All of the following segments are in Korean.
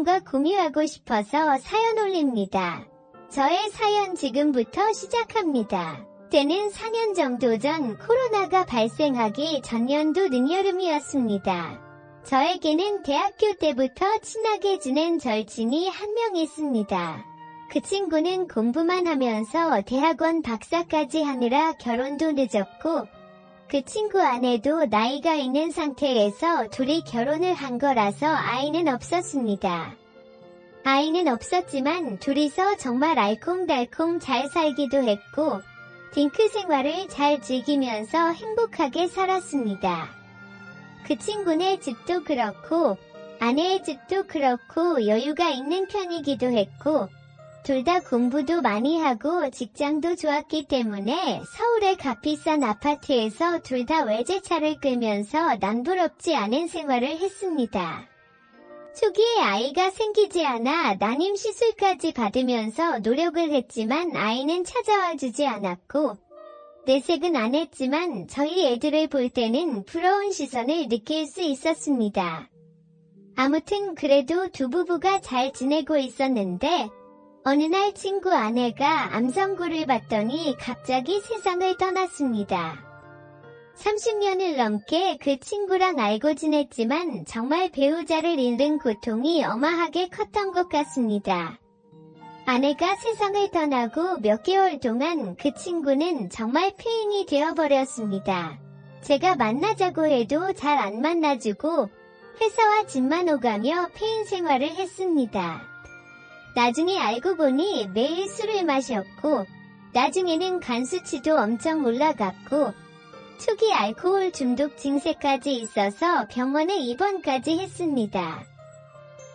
여러분과 공유하고 싶어서 사연 올립니다. 저의 사연 지금부터 시작합니다. 때는 4년 정도 전 코로나가 발생하기 전년도 늦여름이었습니다. 저에게는 대학교 때부터 친하게 지낸 절친이 한 명 있습니다. 그 친구는 공부만 하면서 대학원 박사까지 하느라 결혼도 늦었고, 그 친구 아내도 나이가 있는 상태에서 둘이 결혼을 한 거라서 아이는 없었습니다. 아이는 없었지만 둘이서 정말 알콩달콩 잘 살기도 했고, 딩크 생활을 잘 즐기면서 행복하게 살았습니다. 그 친구네 집도 그렇고, 아내의 집도 그렇고 여유가 있는 편이기도 했고, 둘 다 공부도 많이 하고 직장도 좋았기 때문에 서울의 값비싼 아파트에서 둘 다 외제차를 끌면서 남부럽지 않은 생활을 했습니다. 초기에 아이가 생기지 않아 난임 시술까지 받으면서 노력을 했지만 아이는 찾아와 주지 않았고, 내색은 안 했지만 저희 애들을 볼 때는 부러운 시선을 느낄 수 있었습니다. 아무튼 그래도 두 부부가 잘 지내고 있었는데, 어느 날 친구 아내가 암 선고를 받더니 갑자기 세상을 떠났습니다. 30년을 넘게 그 친구랑 알고 지냈지만 정말 배우자를 잃는 고통이 어마하게 컸던 것 같습니다. 아내가 세상을 떠나고 몇 개월 동안 그 친구는 정말 폐인이 되어버렸습니다. 제가 만나자고 해도 잘 안 만나주고 회사와 집만 오가며 폐인 생활을 했습니다. 나중에 알고 보니 매일 술을 마셨고, 나중에는 간 수치도 엄청 올라갔고, 초기 알코올 중독 증세까지 있어서 병원에 입원까지 했습니다.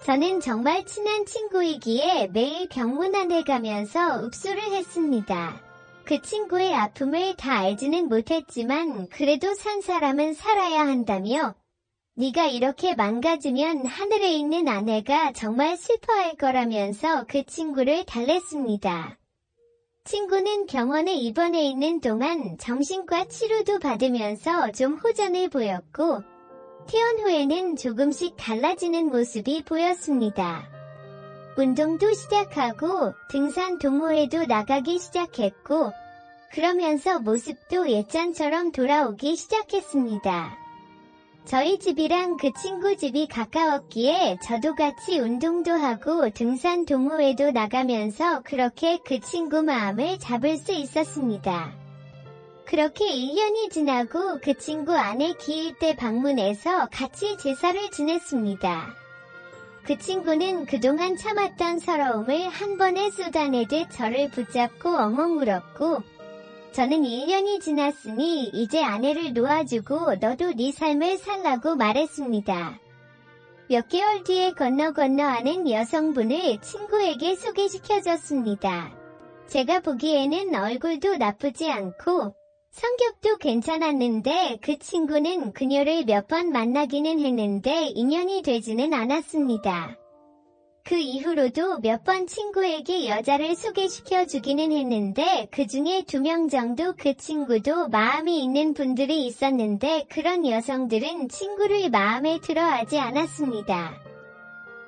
저는 정말 친한 친구이기에 매일 병문안에 가면서 읍소를 했습니다. 그 친구의 아픔을 다 알지는 못했지만 그래도 산 사람은 살아야 한다며, 네가 이렇게 망가지면 하늘에 있는 아내가 정말 슬퍼할 거라면서 그 친구를 달랬습니다. 친구는 병원에 입원해 있는 동안 정신과 치료도 받으면서 좀 호전을 보였고, 퇴원 후에는 조금씩 달라지는 모습이 보였습니다. 운동도 시작하고 등산 동호회도 나가기 시작했고, 그러면서 모습도 예전처럼 돌아오기 시작했습니다. 저희 집이랑 그 친구 집이 가까웠기에 저도 같이 운동도 하고 등산 동호회도 나가면서 그렇게 그 친구 마음을 잡을 수 있었습니다. 그렇게 1년이 지나고 그 친구 아내 기일 때 방문해서 같이 제사를 지냈습니다. 그 친구는 그동안 참았던 서러움을 한 번에 쏟아내듯 저를 붙잡고 엉엉 울었고, 저는 1년이 지났으니 이제 아내를 놓아주고 너도 네 삶을 살라고 말했습니다. 몇 개월 뒤에 건너 아는 여성분을 친구에게 소개시켜줬습니다. 제가 보기에는 얼굴도 나쁘지 않고 성격도 괜찮았는데 그 친구는 그녀를 몇 번 만나기는 했는데 인연이 되지는 않았습니다. 그 이후로도 몇 번 친구에게 여자를 소개시켜주기는 했는데 그 중에 2명 정도 그 친구도 마음이 있는 분들이 있었는데 그런 여성들은 친구를 마음에 들어 하지 않았습니다.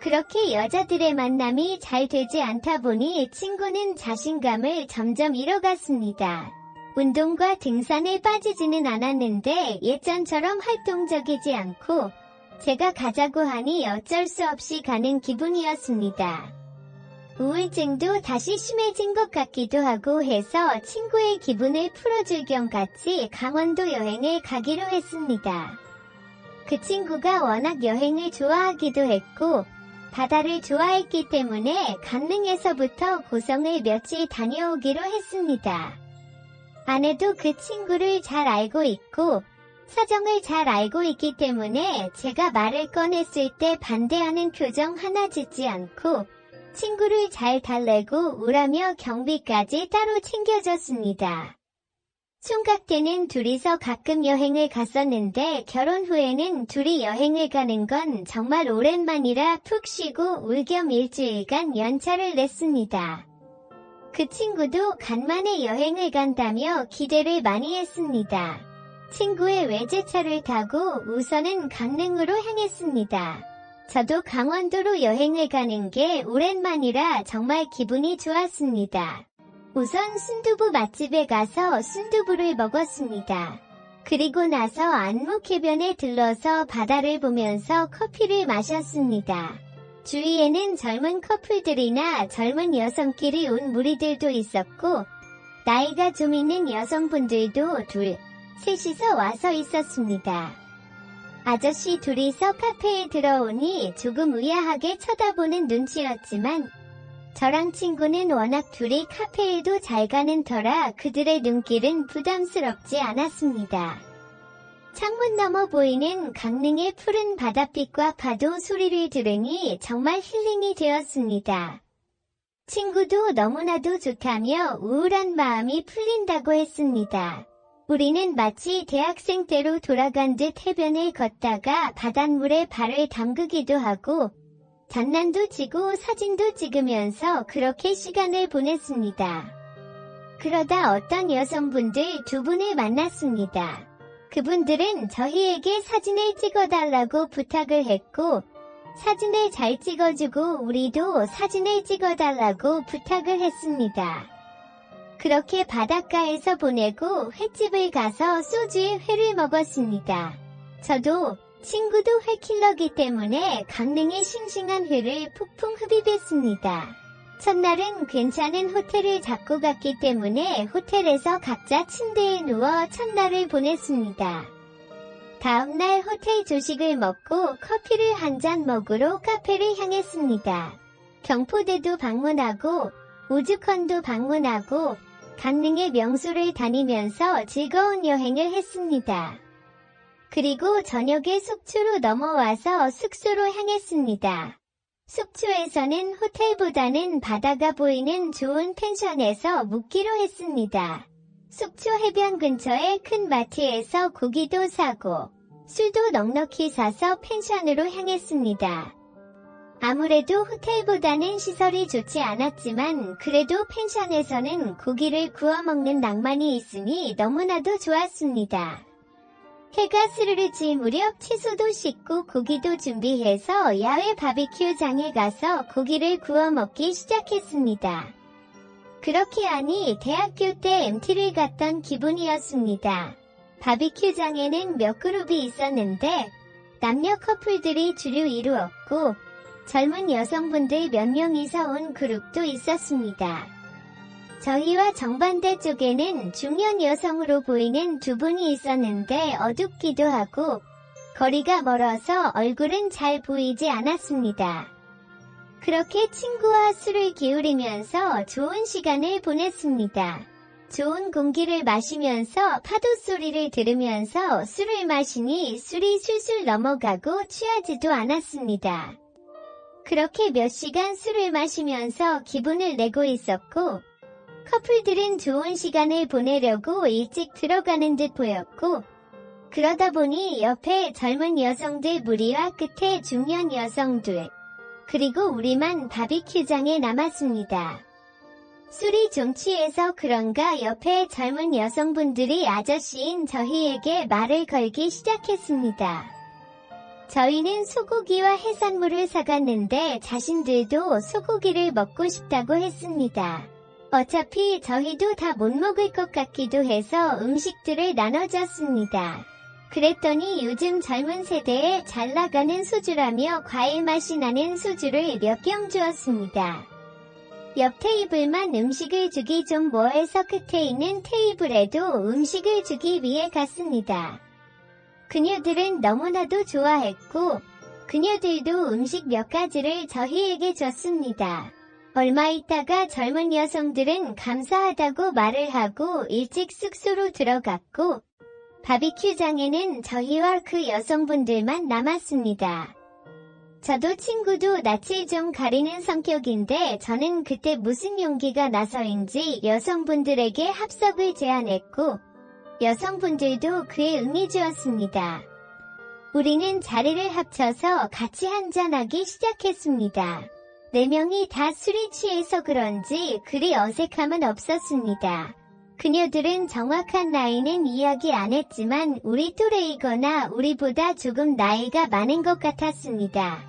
그렇게 여자들의 만남이 잘 되지 않다 보니 친구는 자신감을 점점 잃어갔습니다. 운동과 등산에 빠지지는 않았는데 예전처럼 활동적이지 않고 제가 가자고 하니 어쩔 수 없이 가는 기분이었습니다. 우울증도 다시 심해진 것 같기도 하고 해서 친구의 기분을 풀어줄 겸 같이 강원도 여행을 가기로 했습니다. 그 친구가 워낙 여행을 좋아하기도 했고 바다를 좋아했기 때문에 강릉에서부터 고성을 며칠 다녀오기로 했습니다. 아내도 그 친구를 잘 알고 있고 사정을 잘 알고 있기 때문에 제가 말을 꺼냈을 때 반대하는 표정 하나 짓지 않고 친구를 잘 달래고 우라며 경비까지 따로 챙겨줬습니다. 총각 때는 둘이서 가끔 여행을 갔었는데 결혼 후에는 둘이 여행을 가는 건 정말 오랜만이라 푹 쉬고 울 겸 일주일간 연차를 냈습니다. 그 친구도 간만에 여행을 간다며 기대를 많이 했습니다. 친구의 외제차를 타고 우선은 강릉으로 향했습니다. 저도 강원도로 여행을 가는 게 오랜만이라 정말 기분이 좋았습니다. 우선 순두부 맛집에 가서 순두부를 먹었습니다. 그리고 나서 안목해변에 들러서 바다를 보면서 커피를 마셨습니다. 주위에는 젊은 커플들이나 젊은 여성끼리 온 무리들도 있었고 나이가 좀 있는 여성분들도 둘, 셋이서 와서 있었습니다. 아저씨 둘이서 카페에 들어오니 조금 의아하게 쳐다보는 눈치였지만 저랑 친구는 워낙 둘이 카페에도 잘 가는 터라 그들의 눈길은 부담스럽지 않았습니다. 창문 너머 보이는 강릉의 푸른 바닷빛과 파도 소리를 들으니 정말 힐링이 되었습니다. 친구도 너무나도 좋다며 우울한 마음이 풀린다고 했습니다. 우리는 마치 대학생 때로 돌아간 듯 해변을 걷다가 바닷물에 발을 담그기도 하고 장난도 치고 사진도 찍으면서 그렇게 시간을 보냈습니다. 그러다 어떤 여성분들 두 분을 만났습니다. 그분들은 저희에게 사진을 찍어달라고 부탁을 했고 사진을 잘 찍어주고 우리도 사진을 찍어달라고 부탁을 했습니다. 그렇게 바닷가에서 보내고 횟집을 가서 소주에 회를 먹었습니다. 저도 친구도 회킬러기 때문에 강릉의 싱싱한 회를 폭풍 흡입했습니다. 첫날은 괜찮은 호텔을 잡고 갔기 때문에 호텔에서 각자 침대에 누워 첫날을 보냈습니다. 다음날 호텔 조식을 먹고 커피를 한 잔 먹으러 카페를 향했습니다. 경포대도 방문하고 우주컨도 방문하고 강릉의 명소를 다니면서 즐거운 여행을 했습니다. 그리고 저녁에 속초로 넘어와서 숙소로 향했습니다. 속초에서는 호텔보다는 바다가 보이는 좋은 펜션에서 묵기로 했습니다. 속초 해변 근처의 큰 마트에서 고기도 사고 술도 넉넉히 사서 펜션으로 향했습니다. 아무래도 호텔보다는 시설이 좋지 않았지만 그래도 펜션에서는 고기를 구워 먹는 낭만이 있으니 너무나도 좋았습니다. 해가 스르르 질 무렵 채소도 씻고 고기도 준비해서 야외 바비큐장에 가서 고기를 구워 먹기 시작했습니다. 그렇게 하니 대학교 때 MT를 갔던 기분이었습니다. 바비큐장에는 몇 그룹이 있었는데 남녀 커플들이 주류 이루었고 젊은 여성분들 몇 명이서 온 그룹도 있었습니다. 저희와 정반대 쪽에는 중년 여성으로 보이는 두 분이 있었는데 어둡기도 하고 거리가 멀어서 얼굴은 잘 보이지 않았습니다. 그렇게 친구와 술을 기울이면서 좋은 시간을 보냈습니다. 좋은 공기를 마시면서 파도 소리를 들으면서 술을 마시니 술이 술술 넘어가고 취하지도 않았습니다. 그렇게 몇 시간 술을 마시면서 기분을 내고 있었고 커플들은 좋은 시간을 보내려고 일찍 들어가는 듯 보였고 그러다 보니 옆에 젊은 여성들 무리와 끝에 중년 여성들 그리고 우리만 바비큐장에 남았습니다. 술이 좀 취해서 그런가 옆에 젊은 여성분들이 아저씨인 저희에게 말을 걸기 시작했습니다. 저희는 소고기와 해산물을 사갔는데 자신들도 소고기를 먹고 싶다고 했습니다. 어차피 저희도 다 못 먹을 것 같기도 해서 음식들을 나눠줬습니다. 그랬더니 요즘 젊은 세대에 잘 나가는 소주라며 과일 맛이 나는 소주를 몇 병 주었습니다. 옆 테이블만 음식을 주기 좀 뭐해서 끝에 있는 테이블에도 음식을 주기 위해 갔습니다. 그녀들은 너무나도 좋아했고 그녀들도 음식 몇 가지를 저희에게 줬습니다. 얼마 있다가 젊은 여성들은 감사하다고 말을 하고 일찍 숙소로 들어갔고 바비큐장에는 저희와 그 여성분들만 남았습니다. 저도 친구도 낯을 좀 가리는 성격인데 저는 그때 무슨 용기가 나서인지 여성분들에게 합석을 제안했고 여성분들도 그에 응해주었습니다. 우리는 자리를 합쳐서 같이 한잔하기 시작했습니다. 4명이 다 술이 취해서 그런지 그리 어색함은 없었습니다. 그녀들은 정확한 나이는 이야기 안 했지만 우리 또래이거나 우리보다 조금 나이가 많은 것 같았습니다.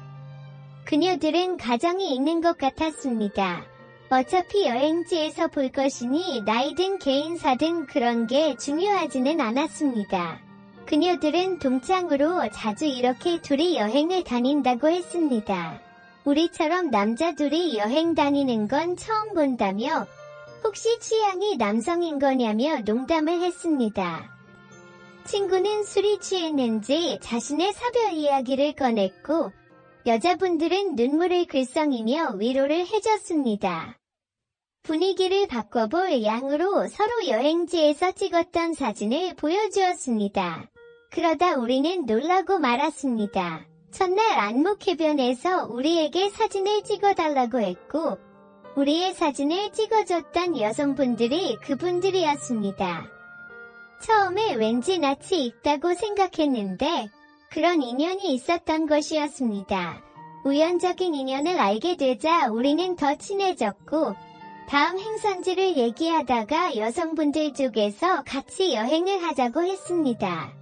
그녀들은 가정이 있는 것 같았습니다. 어차피 여행지에서 볼 것이니 나이든 개인사든 그런 게 중요하지는 않았습니다. 그녀들은 동창으로 자주 이렇게 둘이 여행을 다닌다고 했습니다. 우리처럼 남자 둘이 여행 다니는 건 처음 본다며 혹시 취향이 남성인 거냐며 농담을 했습니다. 친구는 술이 취했는지 자신의 사별 이야기를 꺼냈고 여자분들은 눈물을 글썽이며 위로를 해줬습니다. 분위기를 바꿔볼 양으로 서로 여행지에서 찍었던 사진을 보여주었습니다. 그러다 우리는 놀라고 말았습니다. 첫날 안목해변에서 우리에게 사진을 찍어달라고 했고 우리의 사진을 찍어줬던 여성분들이 그분들이었습니다. 처음에 왠지 낯이 익다고 생각했는데 그런 인연이 있었던 것이었습니다. 우연적인 인연을 알게 되자 우리는 더 친해졌고 다음 행선지를 얘기하다가 여성분들 쪽에서 같이 여행을 하자고 했습니다.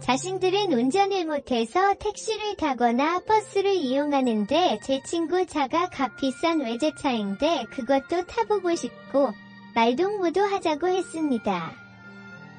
자신들은 운전을 못해서 택시를 타거나 버스를 이용하는데 제 친구 차가 값비싼 외제차인데 그것도 타보고 싶고 말동무도 하자고 했습니다.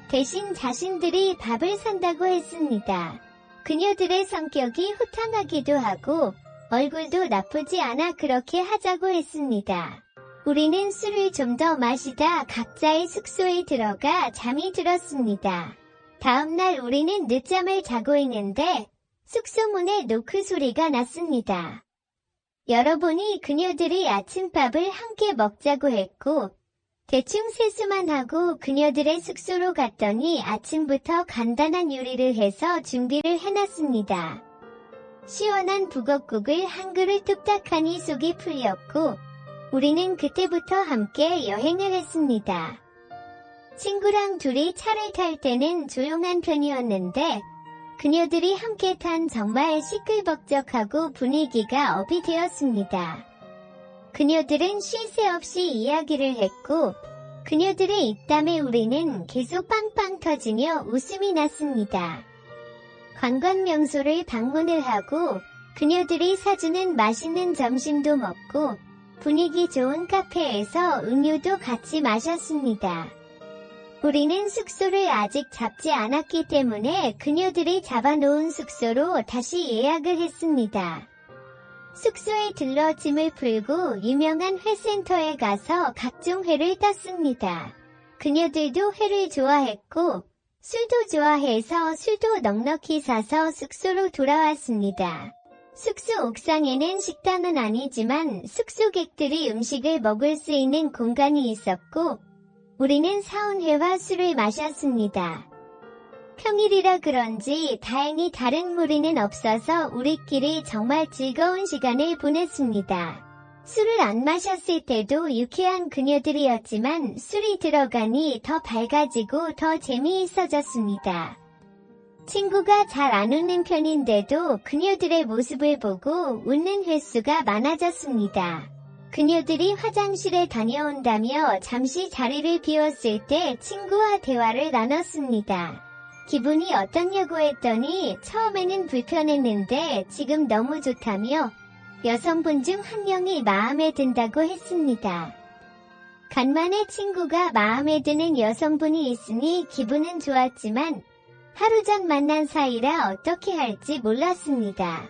대신 자신들이 밥을 산다고 했습니다. 그녀들의 성격이 호탕하기도 하고 얼굴도 나쁘지 않아 그렇게 하자고 했습니다. 우리는 술을 좀 더 마시다 각자의 숙소에 들어가 잠이 들었습니다. 다음날 우리는 늦잠을 자고 있는데 숙소 문에 노크 소리가 났습니다. 열어보니 그녀들이 아침밥을 함께 먹자고 했고 대충 세수만 하고 그녀들의 숙소로 갔더니 아침부터 간단한 요리를 해서 준비를 해놨습니다. 시원한 북엇국을 한 그릇 뚝딱하니 속이 풀렸고 우리는 그때부터 함께 여행을 했습니다. 친구랑 둘이 차를 탈 때는 조용한 편이었는데 그녀들이 함께 탄 정말 시끌벅적하고 분위기가 업이 되었습니다. 그녀들은 쉴 새 없이 이야기를 했고 그녀들의 입담에 우리는 계속 빵빵 터지며 웃음이 났습니다. 관광 명소를 방문을 하고 그녀들이 사주는 맛있는 점심도 먹고 분위기 좋은 카페에서 음료도 같이 마셨습니다. 우리는 숙소를 아직 잡지 않았기 때문에 그녀들이 잡아놓은 숙소로 다시 예약을 했습니다. 숙소에 들러 짐을 풀고 유명한 회센터에 가서 각종 회를 땄습니다. 그녀들도 회를 좋아했고 술도 좋아해서 술도 넉넉히 사서 숙소로 돌아왔습니다. 숙소 옥상에는 식당은 아니지만 숙소객들이 음식을 먹을 수 있는 공간이 있었고 우리는 사온 회와 술을 마셨습니다. 평일이라 그런지 다행히 다른 무리는 없어서 우리끼리 정말 즐거운 시간을 보냈습니다. 술을 안 마셨을 때도 유쾌한 그녀들이었지만 술이 들어가니 더 밝아지고 더 재미있어졌습니다. 친구가 잘 안 웃는 편인데도 그녀들의 모습을 보고 웃는 횟수가 많아졌습니다. 그녀들이 화장실에 다녀온다며 잠시 자리를 비웠을 때 친구와 대화를 나눴습니다. 기분이 어떠냐고 했더니 처음에는 불편했는데 지금 너무 좋다며 여성분 중 한 명이 마음에 든다고 했습니다. 간만에 친구가 마음에 드는 여성분이 있으니 기분은 좋았지만 하루 전 만난 사이라 어떻게 할지 몰랐습니다.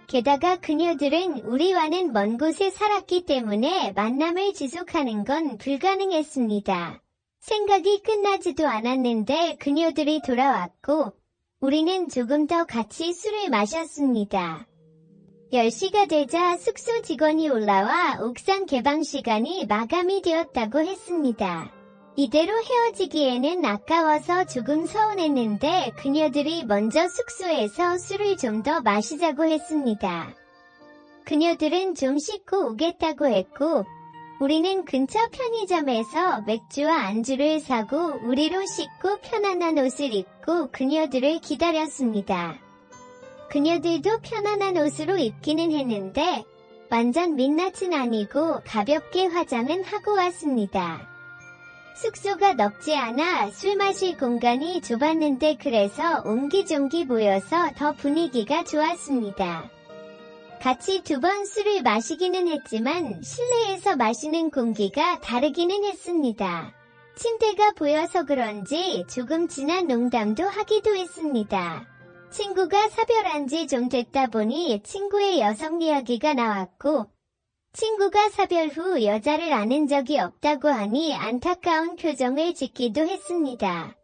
게다가 그녀들은 우리와는 먼 곳에 살았기 때문에 만남을 지속하는 건 불가능했습니다. 생각이 끝나지도 않았는데 그녀들이 돌아왔고 우리는 조금 더 같이 술을 마셨습니다. 10시가 되자 숙소 직원이 올라와 옥상 개방 시간이 마감이 되었다고 했습니다. 이대로 헤어지기에는 아까워서 조금 서운했는데 그녀들이 먼저 숙소에서 술을 좀 더 마시자고 했습니다. 그녀들은 좀 씻고 오겠다고 했고 우리는 근처 편의점에서 맥주와 안주를 사고 우리로 씻고 편안한 옷을 입고 그녀들을 기다렸습니다. 그녀들도 편안한 옷으로 입기는 했는데 완전 민낯은 아니고 가볍게 화장은 하고 왔습니다. 숙소가 넓지 않아 술 마실 공간이 좁았는데 그래서 옹기종기 모여서 더 분위기가 좋았습니다. 같이 2번 술을 마시기는 했지만 실내에서 마시는 공기가 다르기는 했습니다. 침대가 보여서 그런지 조금 진한 농담도 하기도 했습니다. 친구가 사별한 지 좀 됐다 보니 친구의 여성 이야기가 나왔고, 친구가 사별 후 여자를 아는 적이 없다고 하니 안타까운 표정을 짓기도 했습니다.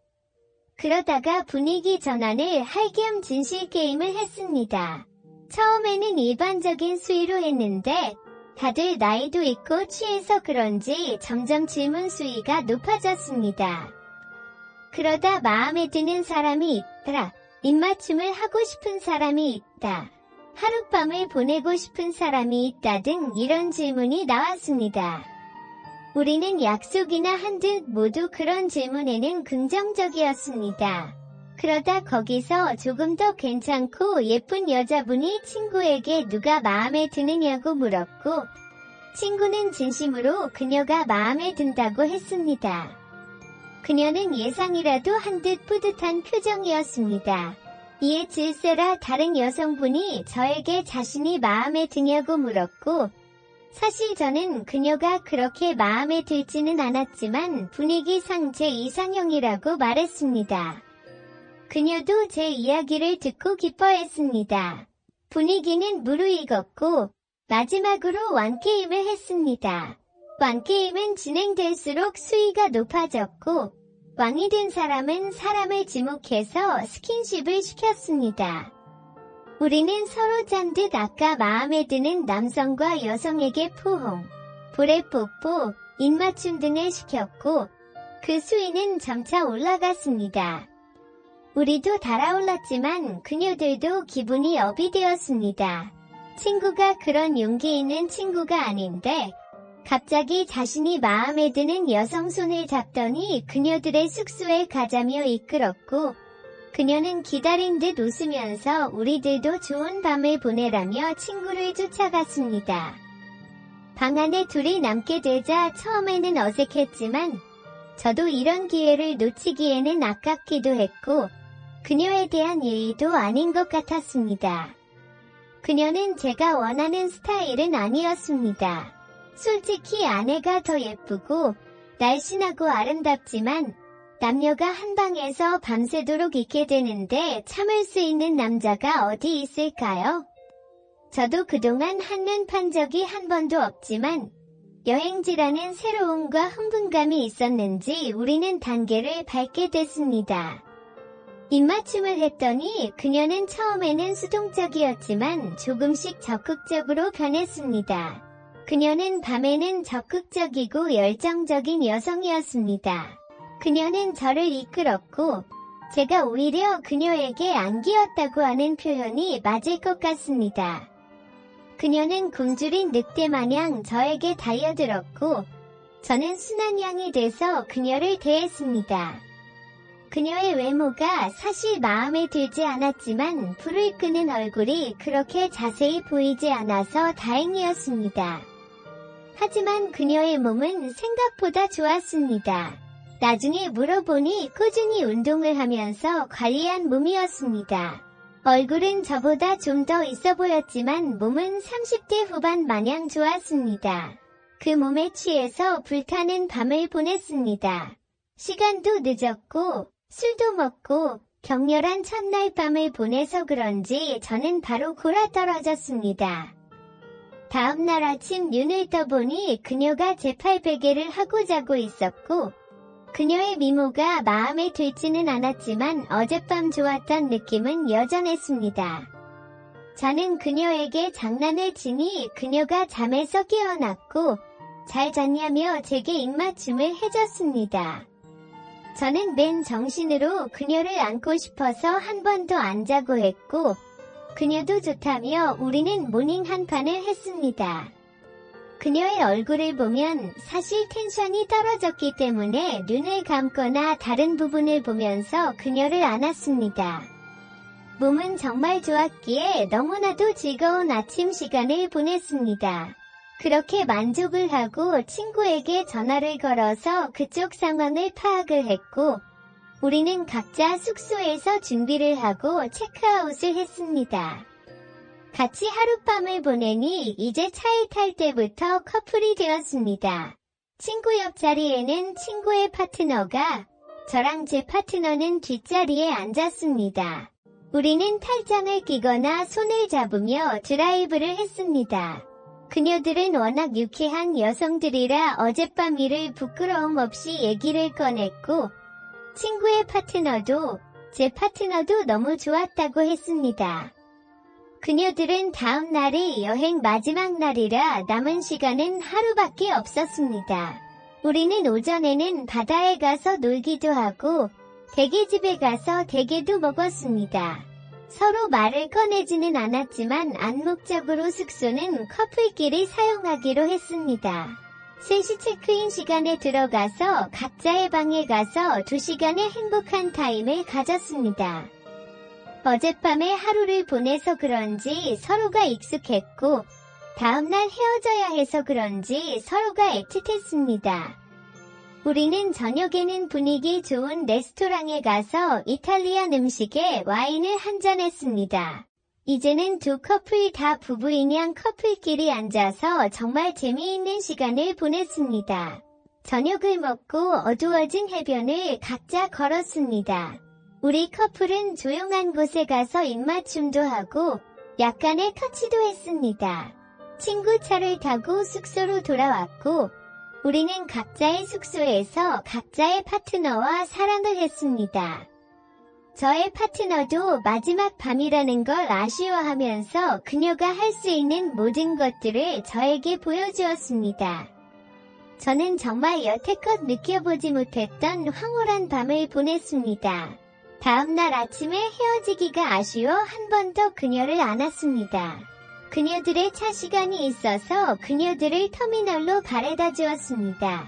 그러다가 분위기 전환을 할 겸 진실 게임을 했습니다. 처음에는 일반적인 수위로 했는데 다들 나이도 있고 취해서 그런지 점점 질문 수위가 높아졌습니다. 그러다 마음에 드는 사람이 있다, 입맞춤을 하고 싶은 사람이 있다, 하룻밤을 보내고 싶은 사람이 있다 등 이런 질문이 나왔습니다. 우리는 약속이나 한 듯 모두 그런 질문에는 긍정적이었습니다. 그러다 거기서 조금 더 괜찮고 예쁜 여자분이 친구에게 누가 마음에 드느냐고 물었고, 친구는 진심으로 그녀가 마음에 든다고 했습니다. 그녀는 예상이라도 한 듯 뿌듯한 표정이었습니다. 이에 질세라 다른 여성분이 저에게 자신이 마음에 드냐고 물었고, 사실 저는 그녀가 그렇게 마음에 들지는 않았지만 분위기상 제 이상형이라고 말했습니다. 그녀도 제 이야기를 듣고 기뻐했습니다. 분위기는 무르익었고 마지막으로 완게임을 했습니다. 완게임은 진행될수록 수위가 높아졌고 왕이 된 사람은 사람을 지목해서 스킨십을 시켰습니다. 우리는 서로 짠 듯 아까 마음에 드는 남성과 여성에게 포옹, 볼에 뽀뽀, 입맞춤 등을 시켰고 그 수위는 점차 올라갔습니다. 우리도 달아올랐지만 그녀들도 기분이 업이 되었습니다. 친구가 그런 용기 있는 친구가 아닌데 갑자기 자신이 마음에 드는 여성 손을 잡더니 그녀들의 숙소에 가자며 이끌었고, 그녀는 기다린 듯 웃으면서 우리들도 좋은 밤을 보내라며 친구를 쫓아갔습니다. 방 안에 둘이 남게 되자 처음에는 어색했지만 저도 이런 기회를 놓치기에는 아깝기도 했고 그녀에 대한 예의도 아닌 것 같았습니다. 그녀는 제가 원하는 스타일은 아니었습니다. 솔직히 아내가 더 예쁘고 날씬하고 아름답지만 남녀가 한 방에서 밤새도록 있게 되는데 참을 수 있는 남자가 어디 있을까요? 저도 그동안 한눈 판 적이 한 번도 없지만 여행지라는 새로움과 흥분감이 있었는지 우리는 단계를 밟게 됐습니다. 입맞춤을 했더니 그녀는 처음에는 수동적이었지만 조금씩 적극적으로 변했습니다. 그녀는 밤에는 적극적이고 열정적인 여성이었습니다. 그녀는 저를 이끌었고 제가 오히려 그녀에게 안기었다고 하는 표현이 맞을 것 같습니다. 그녀는 굶주린 늑대 마냥 저에게 달려들었고 저는 순한 양이 돼서 그녀를 대했습니다. 그녀의 외모가 사실 마음에 들지 않았지만 불을 끄는 얼굴이 그렇게 자세히 보이지 않아서 다행이었습니다. 하지만 그녀의 몸은 생각보다 좋았습니다. 나중에 물어보니 꾸준히 운동을 하면서 관리한 몸이었습니다. 얼굴은 저보다 좀 더 있어 보였지만 몸은 30대 후반 마냥 좋았습니다. 그 몸에 취해서 불타는 밤을 보냈습니다. 시간도 늦었고 술도 먹고 격렬한 첫날 밤을 보내서 그런지 저는 바로 골아떨어졌습니다. 다음날 아침 눈을 떠보니 그녀가 제 팔베개를 하고 자고 있었고 그녀의 미모가 마음에 들지는 않았지만 어젯밤 좋았던 느낌은 여전했습니다. 저는 그녀에게 장난을 치니 그녀가 잠에서 깨어났고 잘 잤냐며 제게 입맞춤을 해줬습니다. 저는 맨 정신으로 그녀를 안고 싶어서 한 번 더 안 자고 했고 그녀도 좋다며 우리는 모닝 한 판을 했습니다. 그녀의 얼굴을 보면 사실 텐션이 떨어졌기 때문에 눈을 감거나 다른 부분을 보면서 그녀를 안았습니다. 몸은 정말 좋았기에 너무나도 즐거운 아침 시간을 보냈습니다. 그렇게 만족을 하고 친구에게 전화를 걸어서 그쪽 상황을 파악을 했고 우리는 각자 숙소에서 준비를 하고 체크아웃을 했습니다. 같이 하룻밤을 보내니 이제 차에 탈 때부터 커플이 되었습니다. 친구 옆자리에는 친구의 파트너가, 저랑 제 파트너는 뒷자리에 앉았습니다. 우리는 탈장을 끼거나 손을 잡으며 드라이브를 했습니다. 그녀들은 워낙 유쾌한 여성들이라 어젯밤 일을 부끄러움 없이 얘기를 꺼냈고, 친구의 파트너도 제 파트너도 너무 좋았다고 했습니다. 그녀들은 다음 날이 여행 마지막 날이라 남은 시간은 하루밖에 없었습니다. 우리는 오전에는 바다에 가서 놀기도 하고 대게집에 가서 대게도 먹었습니다. 서로 말을 꺼내지는 않았지만 암묵적으로 숙소는 커플끼리 사용하기로 했습니다. 3시 체크인 시간에 들어가서 각자의 방에 가서 2시간의 행복한 타임을 가졌습니다. 어젯밤에 하루를 보내서 그런지 서로가 익숙했고 다음날 헤어져야 해서 그런지 서로가 애틋했습니다. 우리는 저녁에는 분위기 좋은 레스토랑에 가서 이탈리안 음식에 와인을 한잔했습니다. 이제는 두 커플 다 부부인양 커플끼리 앉아서 정말 재미있는 시간을 보냈습니다. 저녁을 먹고 어두워진 해변을 각자 걸었습니다. 우리 커플은 조용한 곳에 가서 입맞춤도 하고 약간의 터치도 했습니다. 친구 차를 타고 숙소로 돌아왔고 우리는 각자의 숙소에서 각자의 파트너와 사랑을 했습니다. 저의 파트너도 마지막 밤이라는 걸 아쉬워하면서 그녀가 할 수 있는 모든 것들을 저에게 보여주었습니다. 저는 정말 여태껏 느껴보지 못했던 황홀한 밤을 보냈습니다. 다음날 아침에 헤어지기가 아쉬워 한 번 더 그녀를 안았습니다. 그녀들의 차 시간이 있어서 그녀들을 터미널로 바래다 주었습니다.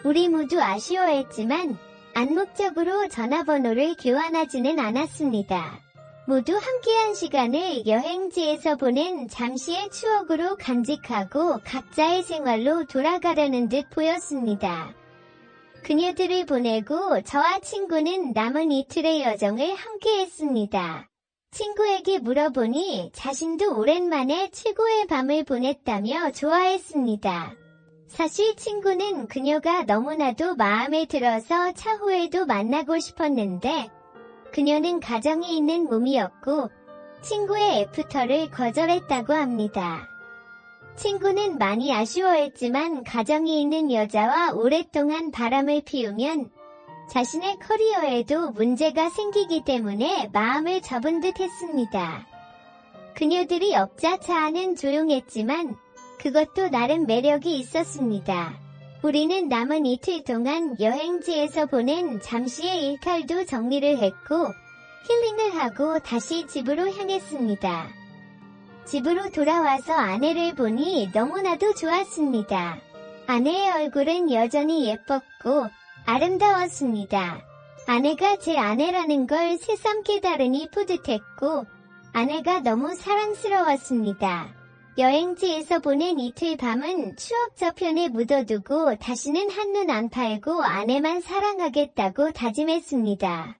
우리 모두 아쉬워했지만 암묵적으로 전화번호를 교환하지는 않았습니다. 모두 함께한 시간을 여행지에서 보낸 잠시의 추억으로 간직하고 각자의 생활로 돌아가려는 듯 보였습니다. 그녀들을 보내고 저와 친구는 남은 이틀의 여정을 함께했습니다. 친구에게 물어보니 자신도 오랜만에 최고의 밤을 보냈다며 좋아했습니다. 사실 친구는 그녀가 너무나도 마음에 들어서 차후에도 만나고 싶었는데 그녀는 가정이 있는 몸이었고 친구의 애프터를 거절했다고 합니다. 친구는 많이 아쉬워했지만 가정이 있는 여자와 오랫동안 바람을 피우면 자신의 커리어에도 문제가 생기기 때문에 마음을 접은 듯 했습니다. 그녀들이 없자 차 안은 조용했지만 그것도 나름 매력이 있었습니다. 우리는 남은 이틀 동안 여행지에서 보낸 잠시의 일탈도 정리를 했고 힐링을 하고 다시 집으로 향했습니다. 집으로 돌아와서 아내를 보니 너무나도 좋았습니다. 아내의 얼굴은 여전히 예뻤고 아름다웠습니다. 아내가 제 아내라는 걸 새삼 깨달으니 뿌듯했고 아내가 너무 사랑스러웠습니다. 여행지에서 보낸 이틀 밤은 추억 저편에 묻어두고 다시는 한눈 안 팔고 아내만 사랑하겠다고 다짐했습니다.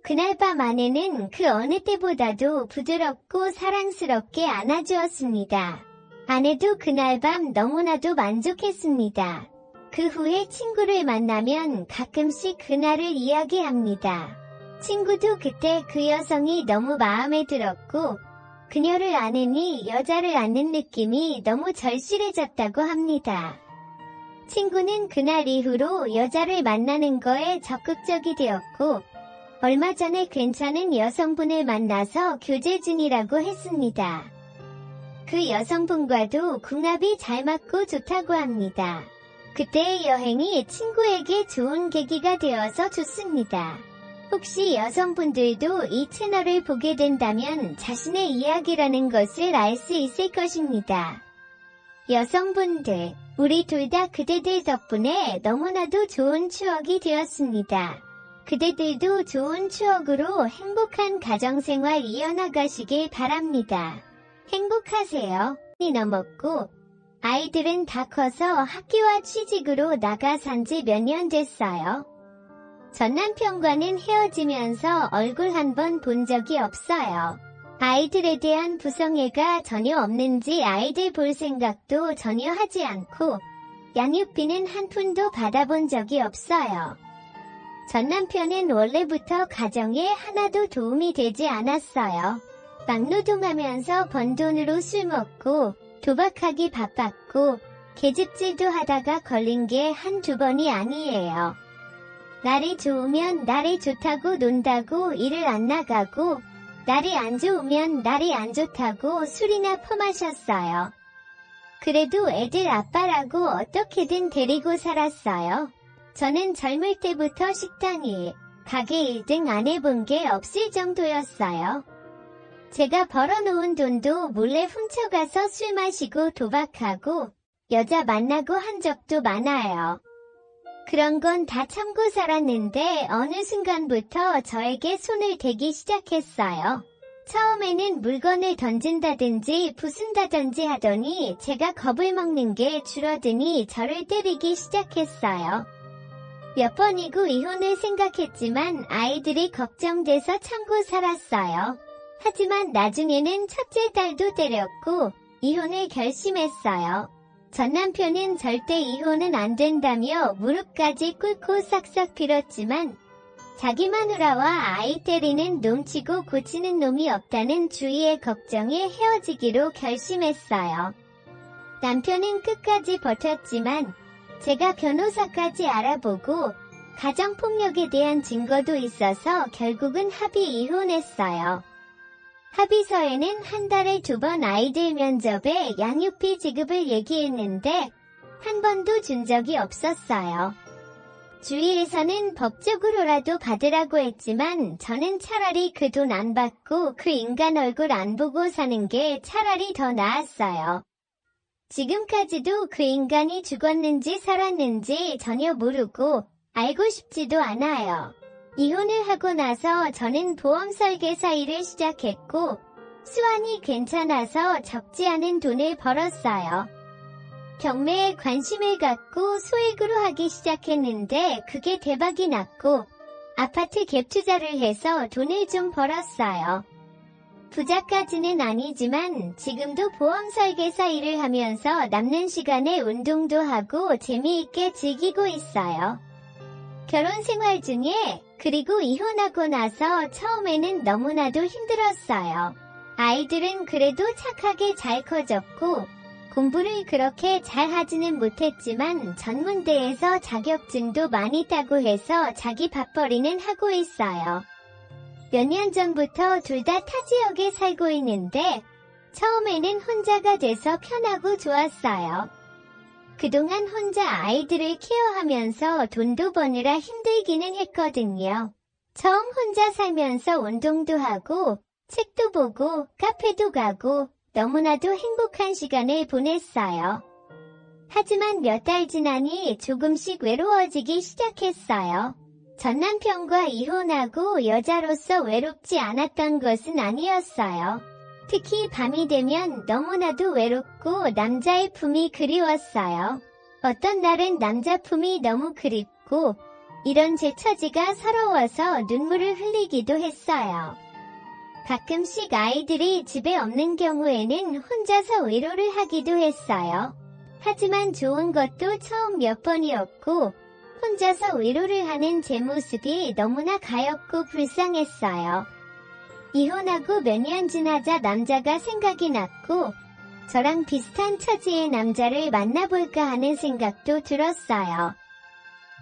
그날 밤 아내는 그 어느 때보다도 부드럽고 사랑스럽게 안아주었습니다. 아내도 그날 밤 너무나도 만족했습니다. 그 후에 친구를 만나면 가끔씩 그날을 이야기합니다. 친구도 그때 그 여성이 너무 마음에 들었고 그녀를 안으니 여자를 안는 느낌이 너무 절실해졌다고 합니다. 친구는 그날 이후로 여자를 만나는 거에 적극적이 되었고 얼마 전에 괜찮은 여성분을 만나서 교제 중이라고 했습니다. 그 여성분과도 궁합이 잘 맞고 좋다고 합니다. 그때의 여행이 친구에게 좋은 계기가 되어서 좋습니다. 혹시 여성분들도 이 채널을 보게 된다면 자신의 이야기라는 것을 알 수 있을 것입니다. 여성분들, 우리 둘 다 그대들 덕분에 너무나도 좋은 추억이 되었습니다. 그대들도 좋은 추억으로 행복한 가정생활 이어나가시길 바랍니다. 행복하세요. 넘었고 아이들은 다 커서 학교와 취직으로 나가 산지 몇 년 됐어요. 전 남편과는 헤어지면서 얼굴 한 번 본 적이 없어요. 아이들에 대한 부성애가 전혀 없는지 아이들 볼 생각도 전혀 하지 않고 양육비는 한 푼도 받아본 적이 없어요. 전 남편은 원래부터 가정에 하나도 도움이 되지 않았어요. 막노동하면서 번 돈으로 술 먹고 도박하기 바빴고 계집질도 하다가 걸린 게 한두 번이 아니에요. 날이 좋으면 날이 좋다고 논다고 일을 안 나가고 날이 안 좋으면 날이 안 좋다고 술이나 퍼마셨어요. 그래도 애들 아빠라고 어떻게든 데리고 살았어요. 저는 젊을 때부터 식당 일, 가게 일 등 안 해본 게 없을 정도였어요. 제가 벌어놓은 돈도 몰래 훔쳐가서 술 마시고 도박하고 여자 만나고 한 적도 많아요. 그런 건 다 참고 살았는데 어느 순간부터 저에게 손을 대기 시작했어요. 처음에는 물건을 던진다든지 부순다든지 하더니 제가 겁을 먹는 게 줄어드니 저를 때리기 시작했어요. 몇 번이고 이혼을 생각했지만 아이들이 걱정돼서 참고 살았어요. 하지만 나중에는 첫째 딸도 때렸고 이혼을 결심했어요. 전 남편은 절대 이혼은 안 된다며 무릎까지 꿇고 싹싹 빌었지만 자기 마누라와 아이 때리는 놈치고 고치는 놈이 없다는 주위의 걱정에 헤어지기로 결심했어요. 남편은 끝까지 버텼지만 제가 변호사까지 알아보고 가정폭력에 대한 증거도 있어서 결국은 합의 이혼했어요. 합의서에는 한 달에 2번 아이들 면접에 양육비 지급을 얘기했는데 한 번도 준 적이 없었어요. 주위에서는 법적으로라도 받으라고 했지만 저는 차라리 그 돈 안 받고 그 인간 얼굴 안 보고 사는 게 차라리 더 나았어요. 지금까지도 그 인간이 죽었는지 살았는지 전혀 모르고 알고 싶지도 않아요. 이혼을 하고 나서 저는 보험 설계사 일을 시작했고 수완이 괜찮아서 적지 않은 돈을 벌었어요. 경매에 관심을 갖고 소액으로 하기 시작했는데 그게 대박이 났고 아파트 갭 투자를 해서 돈을 좀 벌었어요. 부자까지는 아니지만 지금도 보험 설계사 일을 하면서 남는 시간에 운동도 하고 재미있게 즐기고 있어요. 결혼 생활 중에 그리고 이혼하고 나서 처음에는 너무나도 힘들었어요. 아이들은 그래도 착하게 잘 커졌고 공부를 그렇게 잘 하지는 못했지만 전문대에서 자격증도 많이 따고 해서 자기 밥벌이는 하고 있어요. 몇 년 전부터 둘 다 타 지역에 살고 있는데 처음에는 혼자가 돼서 편하고 좋았어요. 그동안 혼자 아이들을 케어하면서 돈도 버느라 힘들기는 했거든요. 처음 혼자 살면서 운동도 하고 책도 보고 카페도 가고 너무나도 행복한 시간을 보냈어요. 하지만 몇 달 지나니 조금씩 외로워지기 시작했어요. 전 남편과 이혼하고 여자로서 외롭지 않았던 것은 아니었어요. 특히 밤이 되면 너무나도 외롭고 남자의 품이 그리웠어요. 어떤 날은 남자 품이 너무 그립고 이런 제 처지가 서러워서 눈물을 흘리기도 했어요. 가끔씩 아이들이 집에 없는 경우에는 혼자서 위로를 하기도 했어요. 하지만 좋은 것도 처음 몇 번이었고 혼자서 위로를 하는 제 모습이 너무나 가엾고 불쌍했어요. 이혼하고 몇 년 지나자 남자가 생각이 났고 저랑 비슷한 처지의 남자를 만나볼까 하는 생각도 들었어요.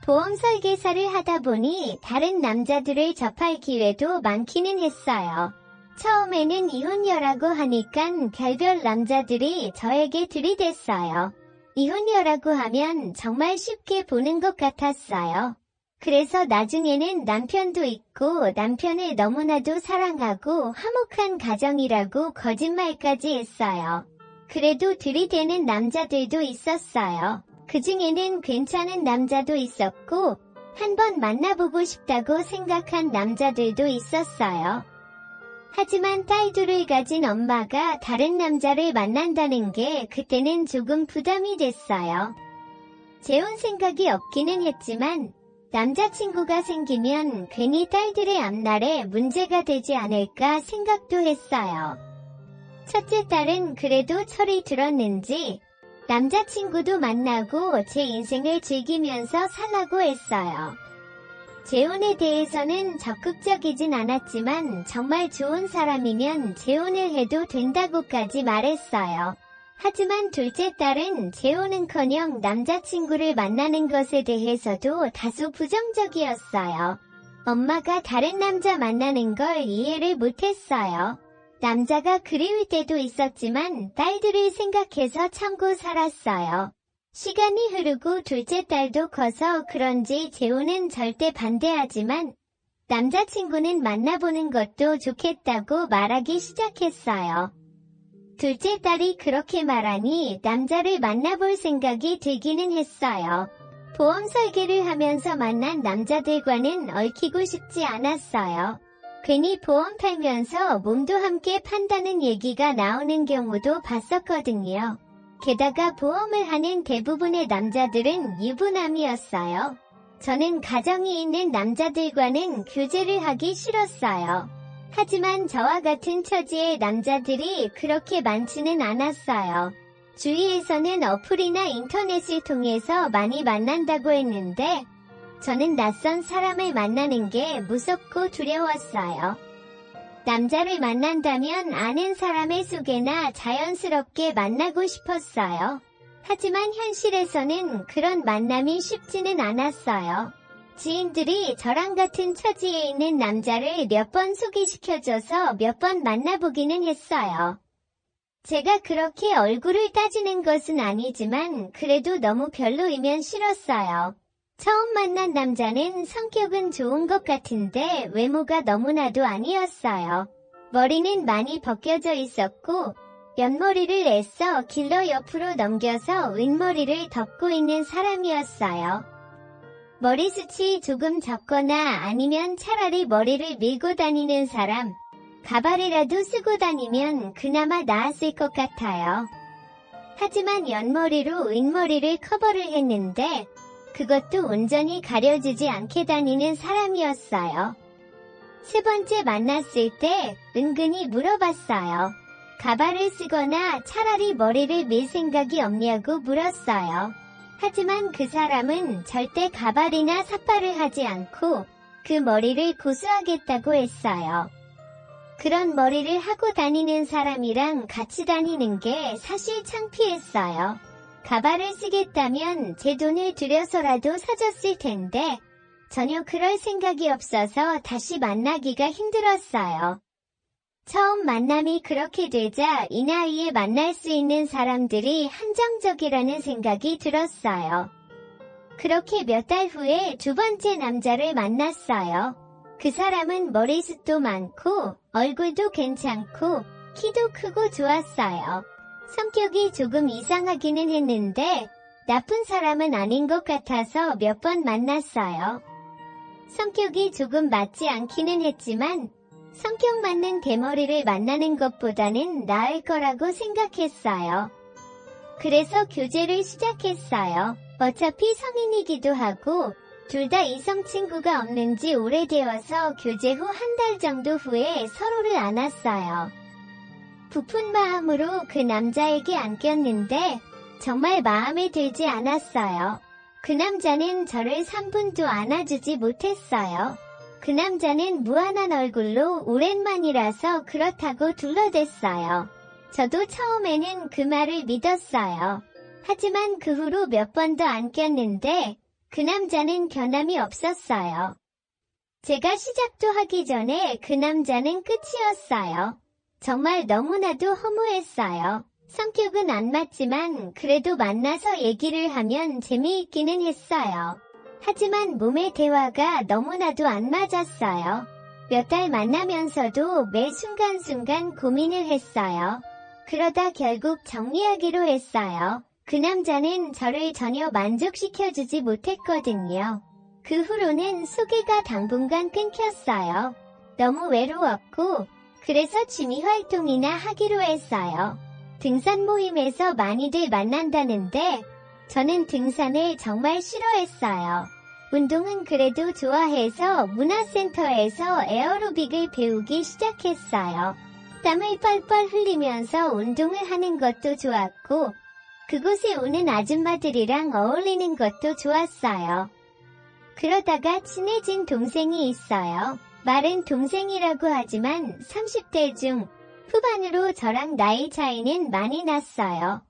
보험 설계사를 하다 보니 다른 남자들을 접할 기회도 많기는 했어요. 처음에는 이혼녀라고 하니깐 별별 남자들이 저에게 들이댔어요. 이혼녀라고 하면 정말 쉽게 보는 것 같았어요. 그래서 나중에는 남편도 있고 남편을 너무나도 사랑하고 화목한 가정이라고 거짓말까지 했어요. 그래도 들이대는 남자들도 있었어요. 그 중에는 괜찮은 남자도 있었고 한번 만나보고 싶다고 생각한 남자들도 있었어요. 하지만 딸 둘을 가진 엄마가 다른 남자를 만난다는 게 그때는 조금 부담이 됐어요. 재혼 생각이 없기는 했지만 남자친구가 생기면 괜히 딸들의 앞날에 문제가 되지 않을까 생각도 했어요. 첫째 딸은 그래도 철이 들었는지 남자친구도 만나고 제 인생을 즐기면서 살라고 했어요. 재혼에 대해서는 적극적이진 않았지만 정말 좋은 사람이면 재혼을 해도 된다고까지 말했어요. 하지만 둘째 딸은 재혼은커녕 남자친구를 만나는 것에 대해서도 다소 부정적이었어요. 엄마가 다른 남자 만나는 걸 이해를 못했어요. 남자가 그리울 때도 있었지만 딸들을 생각해서 참고 살았어요. 시간이 흐르고 둘째 딸도 커서 그런지 재혼은 절대 반대하지만 남자친구는 만나보는 것도 좋겠다고 말하기 시작했어요. 둘째 딸이 그렇게 말하니 남자를 만나볼 생각이 들기는 했어요. 보험 설계를 하면서 만난 남자들과는 얽히고 싶지 않았어요. 괜히 보험 팔면서 몸도 함께 판다는 얘기가 나오는 경우도 봤었거든요. 게다가 보험을 하는 대부분의 남자들은 유부남이었어요. 저는 가정이 있는 남자들과는 교제를 하기 싫었어요. 하지만 저와 같은 처지의 남자들이 그렇게 많지는 않았어요. 주위에서는 어플이나 인터넷을 통해서 많이 만난다고 했는데 저는 낯선 사람을 만나는 게 무섭고 두려웠어요. 남자를 만난다면 아는 사람의 소개나 자연스럽게 만나고 싶었어요. 하지만 현실에서는 그런 만남이 쉽지는 않았어요. 지인들이 저랑 같은 처지에 있는 남자를 몇 번 소개시켜줘서 몇 번 만나보기는 했어요. 제가 그렇게 얼굴을 따지는 것은 아니지만 그래도 너무 별로이면 싫었어요. 처음 만난 남자는 성격은 좋은 것 같은데 외모가 너무나도 아니었어요. 머리는 많이 벗겨져 있었고 옆머리를 애써 길러 옆으로 넘겨서 윗머리를 덮고 있는 사람이었어요. 머리숱이 조금 적거나 아니면 차라리 머리를 밀고 다니는 사람, 가발이라도 쓰고 다니면 그나마 나았을 것 같아요. 하지만 옆머리로 윗머리를 커버를 했는데 그것도 온전히 가려지지 않게 다니는 사람이었어요. 세 번째 만났을 때 은근히 물어봤어요. 가발을 쓰거나 차라리 머리를 밀 생각이 없냐고 물었어요. 하지만 그 사람은 절대 가발이나 삿발을 하지 않고 그 머리를 고수하겠다고 했어요. 그런 머리를 하고 다니는 사람이랑 같이 다니는 게 사실 창피했어요. 가발을 쓰겠다면 제 돈을 들여서라도 사줬을 텐데 전혀 그럴 생각이 없어서 다시 만나기가 힘들었어요. 처음 만남이 그렇게 되자 이 나이에 만날 수 있는 사람들이 한정적이라는 생각이 들었어요. 그렇게 몇 달 후에 두 번째 남자를 만났어요. 그 사람은 머리숱도 많고 얼굴도 괜찮고 키도 크고 좋았어요. 성격이 조금 이상하기는 했는데 나쁜 사람은 아닌 것 같아서 몇 번 만났어요. 성격이 조금 맞지 않기는 했지만 성격 맞는 대머리를 만나는 것보다는 나을 거라고 생각했어요. 그래서 교제를 시작했어요. 어차피 성인이기도 하고 둘 다 이성 친구가 없는 지 오래되어서 교제 후 한 달 정도 후에 서로를 안았어요. 부푼 마음으로 그 남자에게 안겼는데 정말 마음에 들지 않았어요. 그 남자는 저를 3분도 안아주지 못했어요. 그 남자는 무한한 얼굴로 오랜만이라서 그렇다고 둘러댔어요. 저도 처음에는 그 말을 믿었어요. 하지만 그 후로 몇 번 더 안겼는데 그 남자는 변함이 없었어요. 제가 시작도 하기 전에 그 남자는 끝이었어요. 정말 너무나도 허무했어요. 성격은 안 맞지만 그래도 만나서 얘기를 하면 재미있기는 했어요. 하지만 몸의 대화가 너무나도 안 맞았어요. 몇 달 만나면서도 매 순간순간 고민을 했어요. 그러다 결국 정리하기로 했어요. 그 남자는 저를 전혀 만족시켜주지 못했거든요. 그 후로는 소개가 당분간 끊겼어요. 너무 외로웠고 그래서 취미활동이나 하기로 했어요. 등산 모임에서 많이들 만난다는데 저는 등산을 정말 싫어했어요. 운동은 그래도 좋아해서 문화센터에서 에어로빅을 배우기 시작했어요. 땀을 뻘뻘 흘리면서 운동을 하는 것도 좋았고, 그곳에 오는 아줌마들이랑 어울리는 것도 좋았어요. 그러다가 친해진 동생이 있어요. 말은 동생이라고 하지만 30대 중 후반으로 저랑 나이 차이는 많이 났어요.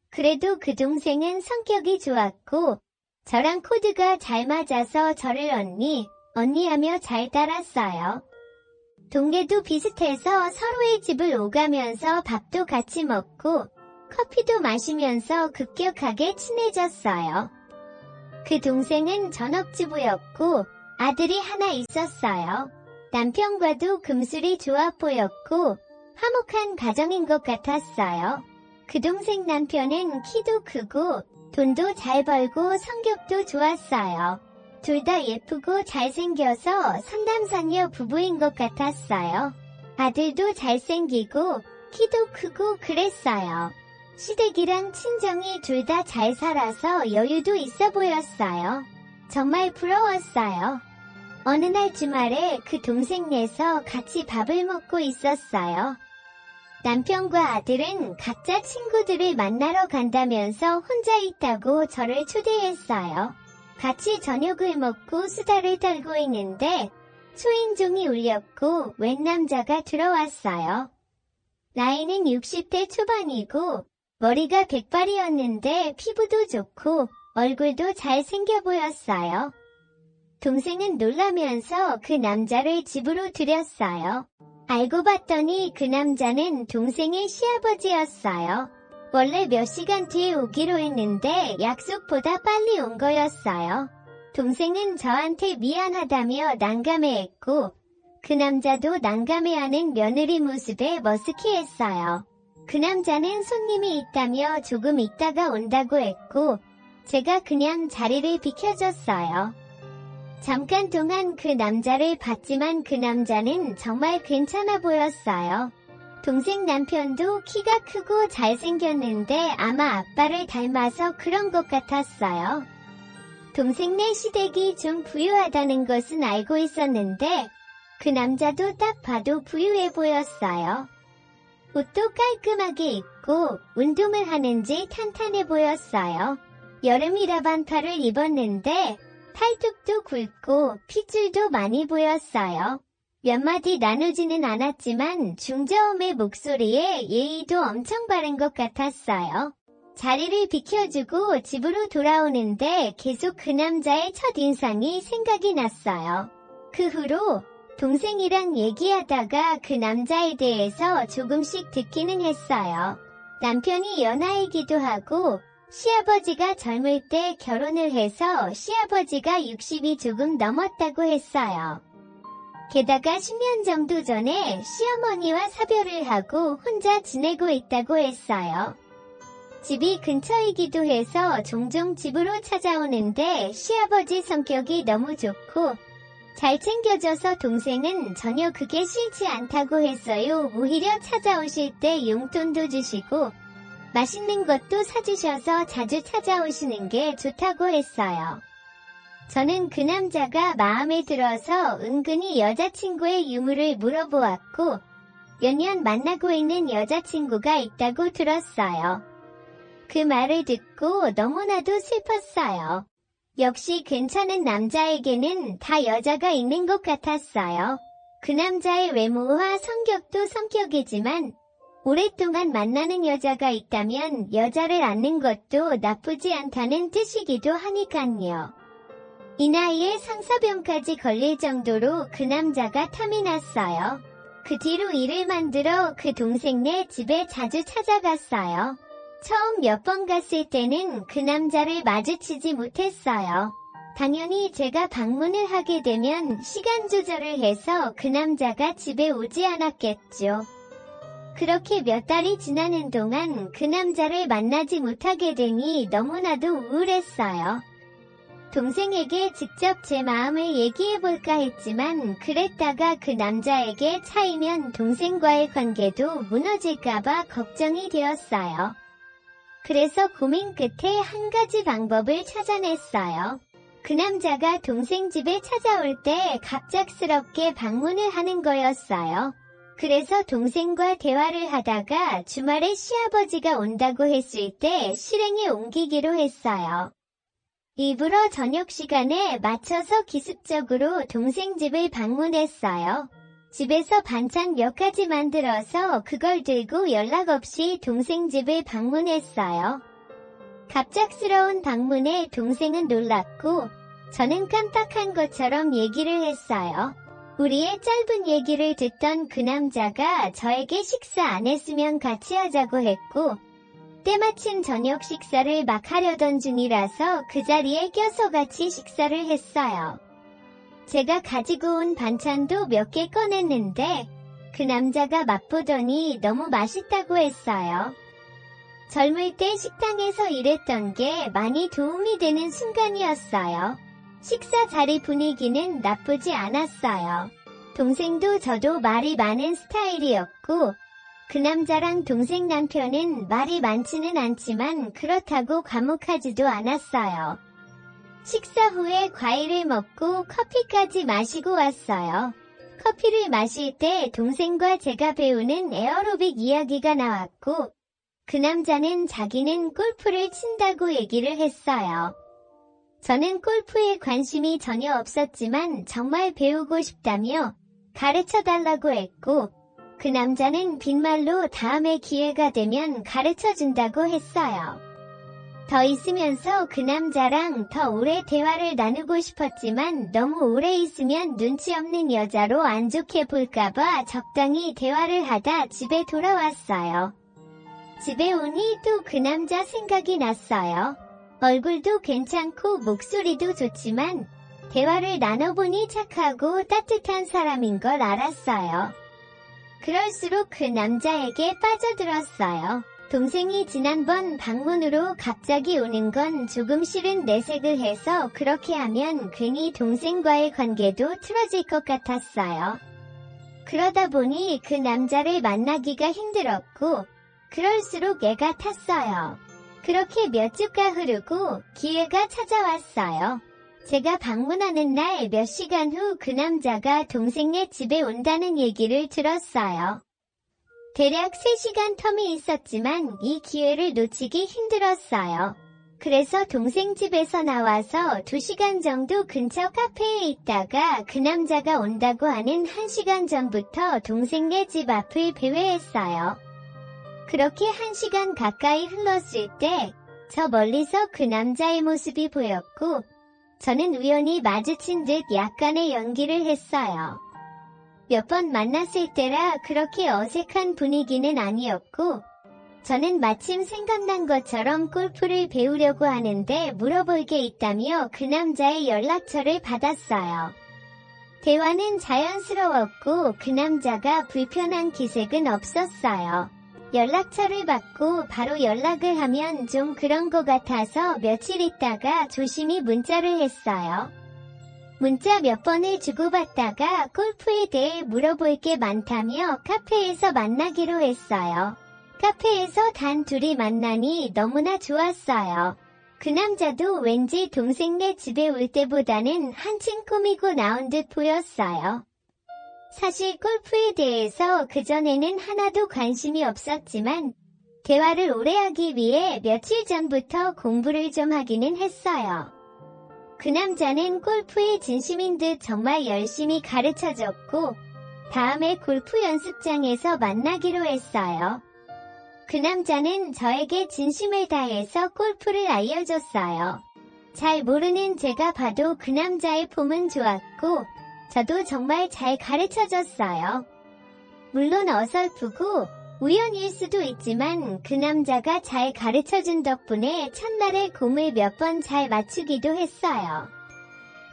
그래도 그 동생은 성격이 좋았고 저랑 코드가 잘 맞아서 저를 언니하며 잘 따랐어요. 동네도 비슷해서 서로의 집을 오가면서 밥도 같이 먹고 커피도 마시면서 급격하게 친해졌어요. 그 동생은 전업주부였고 아들이 하나 있었어요. 남편과도 금술이 좋아 보였고 화목한 가정인 것 같았어요. 그 동생 남편은 키도 크고 돈도 잘 벌고 성격도 좋았어요. 둘 다 예쁘고 잘생겨서 선남선녀 부부인 것 같았어요. 아들도 잘생기고 키도 크고 그랬어요. 시댁이랑 친정이 둘 다 잘 살아서 여유도 있어 보였어요. 정말 부러웠어요. 어느 날 주말에 그 동생네서 같이 밥을 먹고 있었어요. 남편과 아들은 각자 친구들을 만나러 간다면서 혼자 있다고 저를 초대했어요. 같이 저녁을 먹고 수다를 떨고 있는데 초인종이 울렸고 웬 남자가 들어왔어요. 나이는 60대 초반이고 머리가 백발이었는데 피부도 좋고 얼굴도 잘생겨 보였어요. 동생은 놀라면서 그 남자를 집으로 들였어요. 알고 봤더니 그 남자는 동생의 시아버지였어요. 원래 몇 시간 뒤에 오기로 했는데 약속보다 빨리 온 거였어요. 동생은 저한테 미안하다며 난감해했고 그 남자도 난감해하는 며느리 모습에 머쓱해했어요. 그 남자는 손님이 있다며 조금 있다가 온다고 했고 제가 그냥 자리를 비켜줬어요. 잠깐 동안 그 남자를 봤지만 그 남자는 정말 괜찮아 보였어요. 동생 남편도 키가 크고 잘생겼는데 아마 아빠를 닮아서 그런 것 같았어요. 동생네 시댁이 좀 부유하다는 것은 알고 있었는데 그 남자도 딱 봐도 부유해 보였어요. 옷도 깔끔하게 입고 운동을 하는지 탄탄해 보였어요. 여름이라 반팔을 입었는데 팔뚝도 굵고 핏줄도 많이 보였어요. 몇 마디 나누지는 않았지만 중저음의 목소리에 예의도 엄청 바른 것 같았어요. 자리를 비켜주고 집으로 돌아오는데 계속 그 남자의 첫인상이 생각이 났어요. 그 후로 동생이랑 얘기하다가 그 남자에 대해서 조금씩 듣기는 했어요. 남편이 연하이기도 하고 시아버지가 젊을 때 결혼을 해서 시아버지가 60이 조금 넘었다고 했어요. 게다가 10년 정도 전에 시어머니와 사별을 하고 혼자 지내고 있다고 했어요. 집이 근처이기도 해서 종종 집으로 찾아오는데 시아버지 성격이 너무 좋고 잘 챙겨줘서 동생은 전혀 그게 싫지 않다고 했어요. 오히려 찾아오실 때 용돈도 주시고 맛있는 것도 사주셔서 자주 찾아오시는 게 좋다고 했어요. 저는 그 남자가 마음에 들어서 은근히 여자친구의 유무를 물어보았고 몇 년 만나고 있는 여자친구가 있다고 들었어요. 그 말을 듣고 너무나도 슬펐어요. 역시 괜찮은 남자에게는 다 여자가 있는 것 같았어요. 그 남자의 외모와 성격도 성격이지만 오랫동안 만나는 여자가 있다면 여자를 앉는 것도 나쁘지 않다는 뜻이기도 하니깐요. 이 나이에 상사병까지 걸릴 정도로 그 남자가 탐이 났어요. 그 뒤로 일을 만들어 그 동생네 집에 자주 찾아갔어요. 처음 몇 번 갔을 때는 그 남자를 마주치지 못했어요. 당연히 제가 방문을 하게 되면 시간 조절을 해서 그 남자가 집에 오지 않았겠죠. 그렇게 몇 달이 지나는 동안 그 남자를 만나지 못하게 되니 너무나도 우울했어요. 동생에게 직접 제 마음을 얘기해볼까 했지만 그랬다가 그 남자에게 차이면 동생과의 관계도 무너질까봐 걱정이 되었어요. 그래서 고민 끝에 한 가지 방법을 찾아냈어요. 그 남자가 동생 집에 찾아올 때 갑작스럽게 방문을 하는 거였어요. 그래서 동생과 대화를 하다가 주말에 시아버지가 온다고 했을 때 실행에 옮기기로 했어요. 일부러 저녁 시간에 맞춰서 기습적으로 동생 집을 방문했어요. 집에서 반찬 몇 가지 만들어서 그걸 들고 연락 없이 동생 집을 방문했어요. 갑작스러운 방문에 동생은 놀랐고 저는 깜빡한 것처럼 얘기를 했어요. 우리의 짧은 얘기를 듣던 그 남자가 저에게 식사 안 했으면 같이 하자고 했고 때마침 저녁 식사를 막 하려던 중이라서 그 자리에 껴서 같이 식사를 했어요. 제가 가지고 온 반찬도 몇 개 꺼냈는데 그 남자가 맛보더니 너무 맛있다고 했어요. 젊을 때 식당에서 일했던 게 많이 도움이 되는 순간이었어요. 식사 자리 분위기는 나쁘지 않았어요. 동생도 저도 말이 많은 스타일이었고 그 남자랑 동생 남편은 말이 많지는 않지만 그렇다고 과묵하지도 않았어요. 식사 후에 과일을 먹고 커피까지 마시고 왔어요. 커피를 마실 때 동생과 제가 배우는 에어로빅 이야기가 나왔고 그 남자는 자기는 골프를 친다고 얘기를 했어요. 저는 골프에 관심이 전혀 없었지만 정말 배우고 싶다며 가르쳐달라고 했고 그 남자는 빈말로 다음에 기회가 되면 가르쳐준다고 했어요. 더 있으면서 그 남자랑 더 오래 대화를 나누고 싶었지만 너무 오래 있으면 눈치 없는 여자로 안 좋게 볼까봐 적당히 대화를 하다 집에 돌아왔어요. 집에 오니 또 그 남자 생각이 났어요. 얼굴도 괜찮고 목소리도 좋지만 대화를 나눠보니 착하고 따뜻한 사람인 걸 알았어요. 그럴수록 그 남자에게 빠져들었어요. 동생이 지난번 방문으로 갑자기 오는 건 조금 싫은 내색을 해서 그렇게 하면 괜히 동생과의 관계도 틀어질 것 같았어요. 그러다 보니 그 남자를 만나기가 힘들었고 그럴수록 애가 탔어요. 그렇게 몇 주가 흐르고 기회가 찾아왔어요. 제가 방문하는 날 몇 시간 후 그 남자가 동생네 집에 온다는 얘기를 들었어요. 대략 3시간 텀이 있었지만 이 기회를 놓치기 힘들었어요. 그래서 동생 집에서 나와서 2시간 정도 근처 카페에 있다가 그 남자가 온다고 하는 1시간 전부터 동생네 집 앞을 배회했어요. 그렇게 1시간 가까이 흘렀을 때 저 멀리서 그 남자의 모습이 보였고 저는 우연히 마주친 듯 약간의 연기를 했어요. 몇 번 만났을 때라 그렇게 어색한 분위기는 아니었고 저는 마침 생각난 것처럼 골프를 배우려고 하는데 물어볼 게 있다며 그 남자의 연락처를 받았어요. 대화는 자연스러웠고 그 남자가 불편한 기색은 없었어요. 연락처를 받고 바로 연락을 하면 좀 그런 것 같아서 며칠 있다가 조심히 문자를 했어요. 문자 몇 번을 주고받다가 골프에 대해 물어볼 게 많다며 카페에서 만나기로 했어요. 카페에서 단 둘이 만나니 너무나 좋았어요. 그 남자도 왠지 동생네 집에 올 때보다는 한층 꾸미고 나온 듯 보였어요. 사실 골프에 대해서 그전에는 하나도 관심이 없었지만 대화를 오래 하기 위해 며칠 전부터 공부를 좀 하기는 했어요. 그 남자는 골프에 진심인 듯 정말 열심히 가르쳐줬고 다음에 골프 연습장에서 만나기로 했어요. 그 남자는 저에게 진심을 다해서 골프를 알려줬어요. 잘 모르는 제가 봐도 그 남자의 폼은 좋았고 저도 정말 잘 가르쳐줬어요. 물론 어설프고 우연일 수도 있지만 그 남자가 잘 가르쳐준 덕분에 첫날에 공을 몇 번 잘 맞추기도 했어요.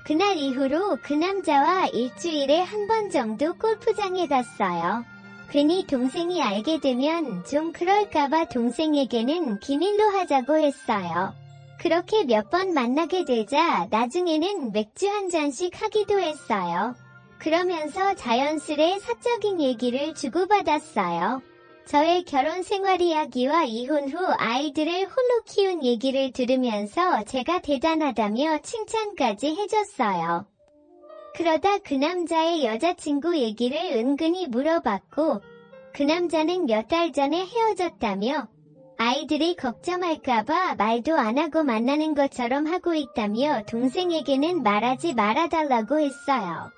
그날 이후로 그 남자와 일주일에 한 번 정도 골프장에 갔어요. 괜히 동생이 알게 되면 좀 그럴까봐 동생에게는 기밀로 하자고 했어요. 그렇게 몇 번 만나게 되자 나중에는 맥주 한 잔씩 하기도 했어요. 그러면서 자연스레 사적인 얘기를 주고받았어요. 저의 결혼 생활 이야기와 이혼 후 아이들을 홀로 키운 얘기를 들으면서 제가 대단하다며 칭찬까지 해줬어요. 그러다 그 남자의 여자친구 얘기를 은근히 물어봤고, 그 남자는 몇 달 전에 헤어졌다며 아이들이 걱정할까봐 말도 안 하고 만나는 것처럼 하고 있다며 동생에게는 말하지 말아달라고 했어요.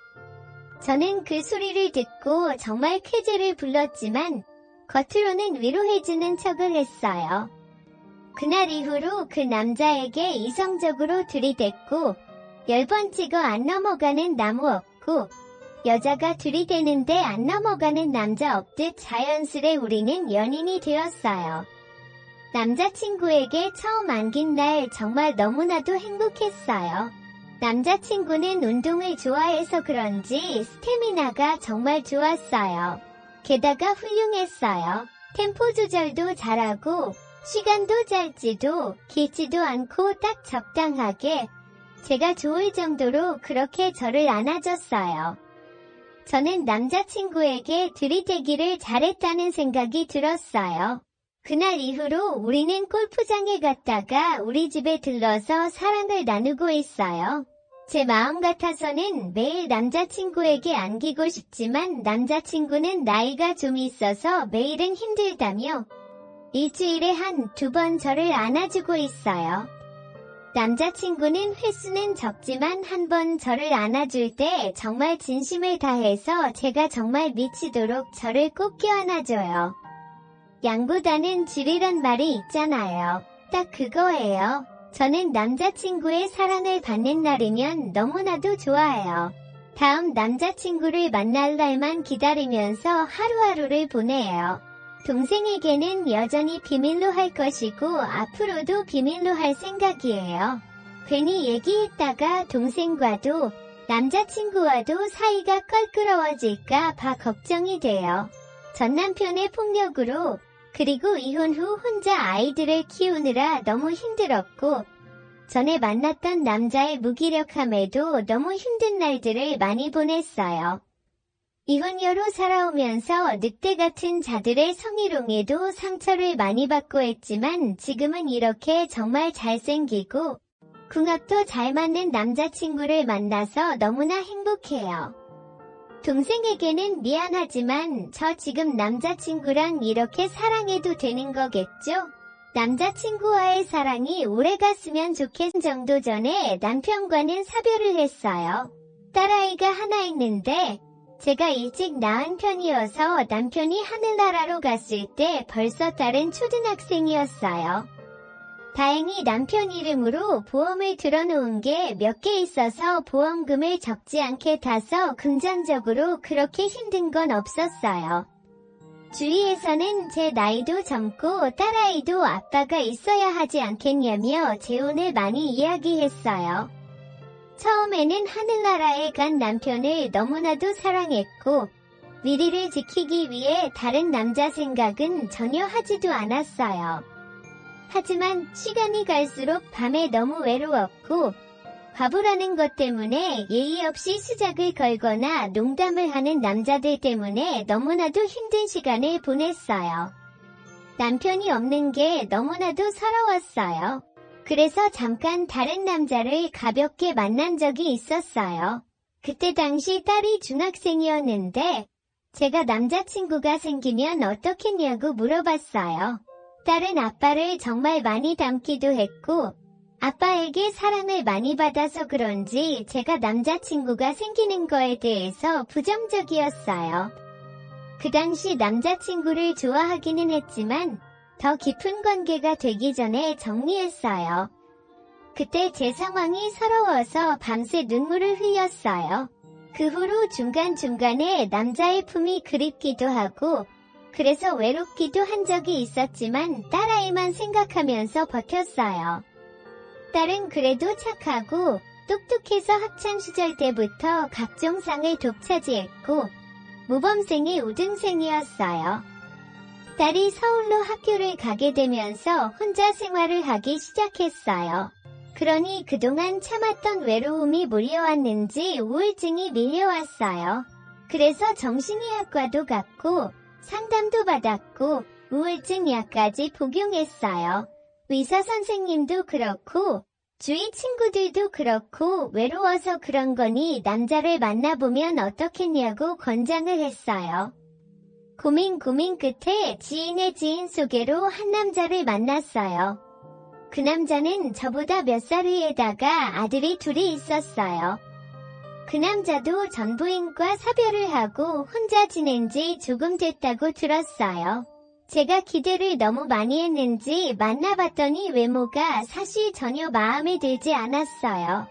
저는 그 소리를 듣고 정말 쾌재를 불렀지만 겉으로는 위로해주는 척을 했어요. 그날 이후로 그 남자에게 이성적으로 들이댔고 10번 찍어 안 넘어가는 나무 없고 여자가 들이대는데 안 넘어가는 남자 없듯 자연스레 우리는 연인이 되었어요. 남자친구에게 처음 안긴 날 정말 너무나도 행복했어요. 남자친구는 운동을 좋아해서 그런지 스태미나가 정말 좋았어요. 게다가 훌륭했어요. 템포 조절도 잘하고 시간도 짧지도 길지도 않고 딱 적당하게 제가 좋을 정도로 그렇게 저를 안아줬어요. 저는 남자친구에게 들이대기를 잘했다는 생각이 들었어요. 그날 이후로 우리는 골프장에 갔다가 우리 집에 들러서 사랑을 나누고 있어요. 제 마음 같아서는 매일 남자친구에게 안기고 싶지만 남자친구는 나이가 좀 있어서 매일은 힘들다며 일주일에 한 2번 저를 안아주고 있어요. 남자친구는 횟수는 적지만 한 번 저를 안아줄 때 정말 진심을 다해서 제가 정말 미치도록 저를 꼭 껴안아줘요. 양보다는 질이란 말이 있잖아요. 딱 그거예요. 저는 남자친구의 사랑을 받는 날이면 너무나도 좋아해요. 다음 남자친구를 만날 날만 기다리면서 하루하루를 보내요. 동생에게는 여전히 비밀로 할 것이고 앞으로도 비밀로 할 생각이에요. 괜히 얘기했다가 동생과도 남자친구와도 사이가 껄끄러워질까 봐 걱정이 돼요. 전 남편의 폭력으로 그리고 이혼 후 혼자 아이들을 키우느라 너무 힘들었고 전에 만났던 남자의 무기력함에도 너무 힘든 날들을 많이 보냈어요. 이혼녀로 살아오면서 늑대 같은 자들의 성희롱에도 상처를 많이 받고 했지만 지금은 이렇게 정말 잘생기고 궁합도 잘 맞는 남자친구를 만나서 너무나 행복해요. 동생에게는 미안하지만 저 지금 남자친구랑 이렇게 사랑해도 되는 거겠죠? 남자친구와의 사랑이 오래갔으면 좋겠 정도 전에 남편과는 사별을 했어요. 딸아이가 하나 있는데 제가 일찍 낳은 편이어서 남편이 하늘나라로 갔을 때 벌써 딸은 초등학생이었어요. 다행히 남편 이름으로 보험을 들어놓은 게 몇 개 있어서 보험금을 적지 않게 타서 금전적으로 그렇게 힘든 건 없었어요. 주위에서는 제 나이도 젊고 딸아이도 아빠가 있어야 하지 않겠냐며 재혼을 많이 이야기했어요. 처음에는 하늘나라에 간 남편을 너무나도 사랑했고 위리를 지키기 위해 다른 남자 생각은 전혀 하지도 않았어요. 하지만 시간이 갈수록 밤에 너무 외로웠고 바보라는 것 때문에 예의 없이 수작을 걸거나 농담을 하는 남자들 때문에 너무나도 힘든 시간을 보냈어요. 남편이 없는 게 너무나도 서러웠어요. 그래서 잠깐 다른 남자를 가볍게 만난 적이 있었어요. 그때 당시 딸이 중학생이었는데 제가 남자친구가 생기면 어떻겠냐고 물어봤어요. 딸은 아빠를 정말 많이 닮기도 했고 아빠에게 사랑을 많이 받아서 그런지 제가 남자친구가 생기는 거에 대해서 부정적이었어요. 그 당시 남자친구를 좋아하기는 했지만 더 깊은 관계가 되기 전에 정리했어요. 그때 제 상황이 서러워서 밤새 눈물을 흘렸어요. 그 후로 중간중간에 남자의 품이 그립기도 하고 그래서 외롭기도 한 적이 있었지만 딸아이만 생각하면서 버텼어요. 딸은 그래도 착하고 똑똑해서 학창시절 때부터 각종 상을 독차지했고 모범생의 우등생이었어요. 딸이 서울로 학교를 가게 되면서 혼자 생활을 하기 시작했어요. 그러니 그동안 참았던 외로움이 몰려왔는지 우울증이 밀려왔어요. 그래서 정신의학과도 갔고 상담도 받았고 우울증 약까지 복용했어요. 의사 선생님도 그렇고 주위 친구들도 그렇고 외로워서 그런 거니 남자를 만나보면 어떻겠냐고 권장을 했어요. 고민 끝에 지인의 지인 소개로 한 남자를 만났어요. 그 남자는 저보다 몇 살 위에다가 아들이 둘이 있었어요. 그 남자도 전부인과 사별을 하고 혼자 지낸 지 조금 됐다고 들었어요. 제가 기대를 너무 많이 했는지 만나봤더니 외모가 사실 전혀 마음에 들지 않았어요.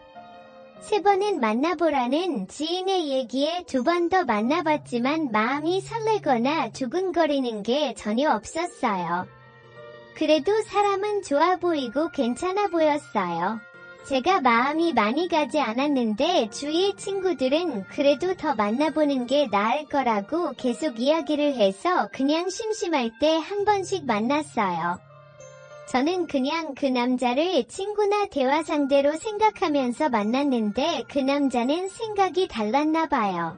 3번은 만나보라는 지인의 얘기에 2번 더 만나봤지만 마음이 설레거나 두근거리는 게 전혀 없었어요. 그래도 사람은 좋아 보이고 괜찮아 보였어요. 제가 마음이 많이 가지 않았는데 주위의 친구들은 그래도 더 만나보는 게 나을 거라고 계속 이야기를 해서 그냥 심심할 때 한 번씩 만났어요. 저는 그냥 그 남자를 친구나 대화 상대로 생각하면서 만났는데 그 남자는 생각이 달랐나 봐요.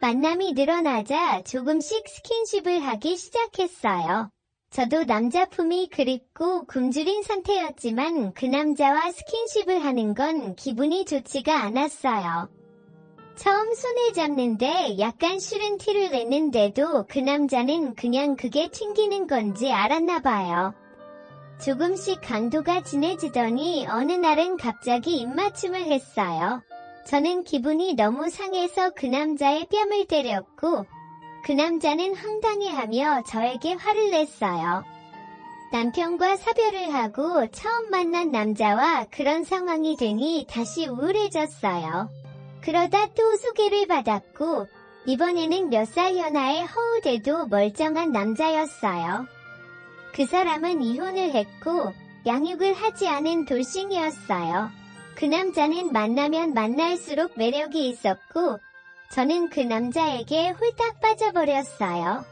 만남이 늘어나자 조금씩 스킨십을 하기 시작했어요. 저도 남자 품이 그립고 굶주린 상태였지만 그 남자와 스킨십을 하는 건 기분이 좋지가 않았어요. 처음 손을 잡는데 약간 싫은 티를 냈는데도 그 남자는 그냥 그게 튕기는 건지 알았나 봐요. 조금씩 강도가 진해지더니 어느 날은 갑자기 입맞춤을 했어요. 저는 기분이 너무 상해서 그 남자의 뺨을 때렸고 그 남자는 황당해하며 저에게 화를 냈어요. 남편과 사별을 하고 처음 만난 남자와 그런 상황이 되니 다시 우울해졌어요. 그러다 또 소개를 받았고 이번에는 몇 살 연하의 허우대도 멀쩡한 남자였어요. 그 사람은 이혼을 했고 양육을 하지 않은 돌싱이었어요. 그 남자는 만나면 만날수록 매력이 있었고 저는 그 남자에게 홀딱 빠져버렸어요.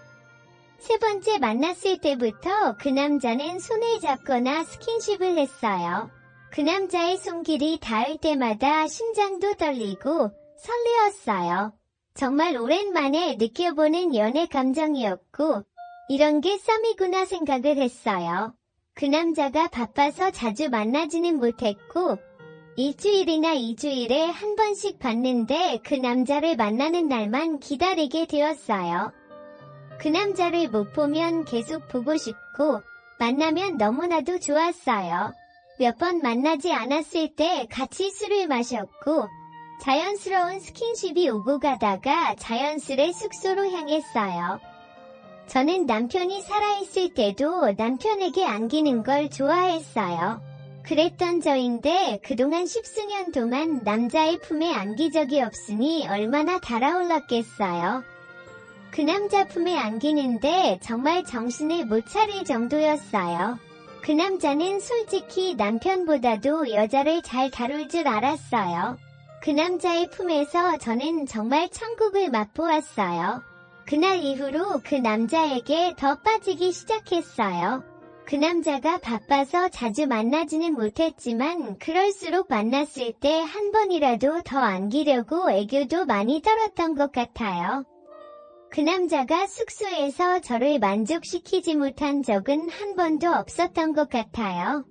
3번째 만났을 때부터 그 남자는 손을 잡거나 스킨십을 했어요. 그 남자의 손길이 닿을 때마다 심장도 떨리고 설레었어요. 정말 오랜만에 느껴보는 연애 감정이었고 이런 게 썸이구나 생각을 했어요. 그 남자가 바빠서 자주 만나지는 못했고 일주일이나 2주일에 한 번씩 봤는데 그 남자를 만나는 날만 기다리게 되었어요. 그 남자를 못 보면 계속 보고 싶고 만나면 너무나도 좋았어요. 몇 번 만나지 않았을 때 같이 술을 마셨고 자연스러운 스킨십이 오고 가다가 자연스레 숙소로 향했어요. 저는 남편이 살아있을 때도 남편에게 안기는 걸 좋아했어요. 그랬던 저인데 그동안 10수년 동안 남자의 품에 안긴 적이 없으니 얼마나 달아올랐겠어요. 그 남자 품에 안기는데 정말 정신을 못 차릴 정도였어요. 그 남자는 솔직히 남편보다도 여자를 잘 다룰 줄 알았어요. 그 남자의 품에서 저는 정말 천국을 맛보았어요. 그날 이후로 그 남자에게 더 빠지기 시작했어요. 그 남자가 바빠서 자주 만나지는 못했지만 그럴수록 만났을 때 한 번이라도 더 안기려고 애교도 많이 떨었던 것 같아요. 그 남자가 숙소에서 저를 만족시키지 못한 적은 한 번도 없었던 것 같아요.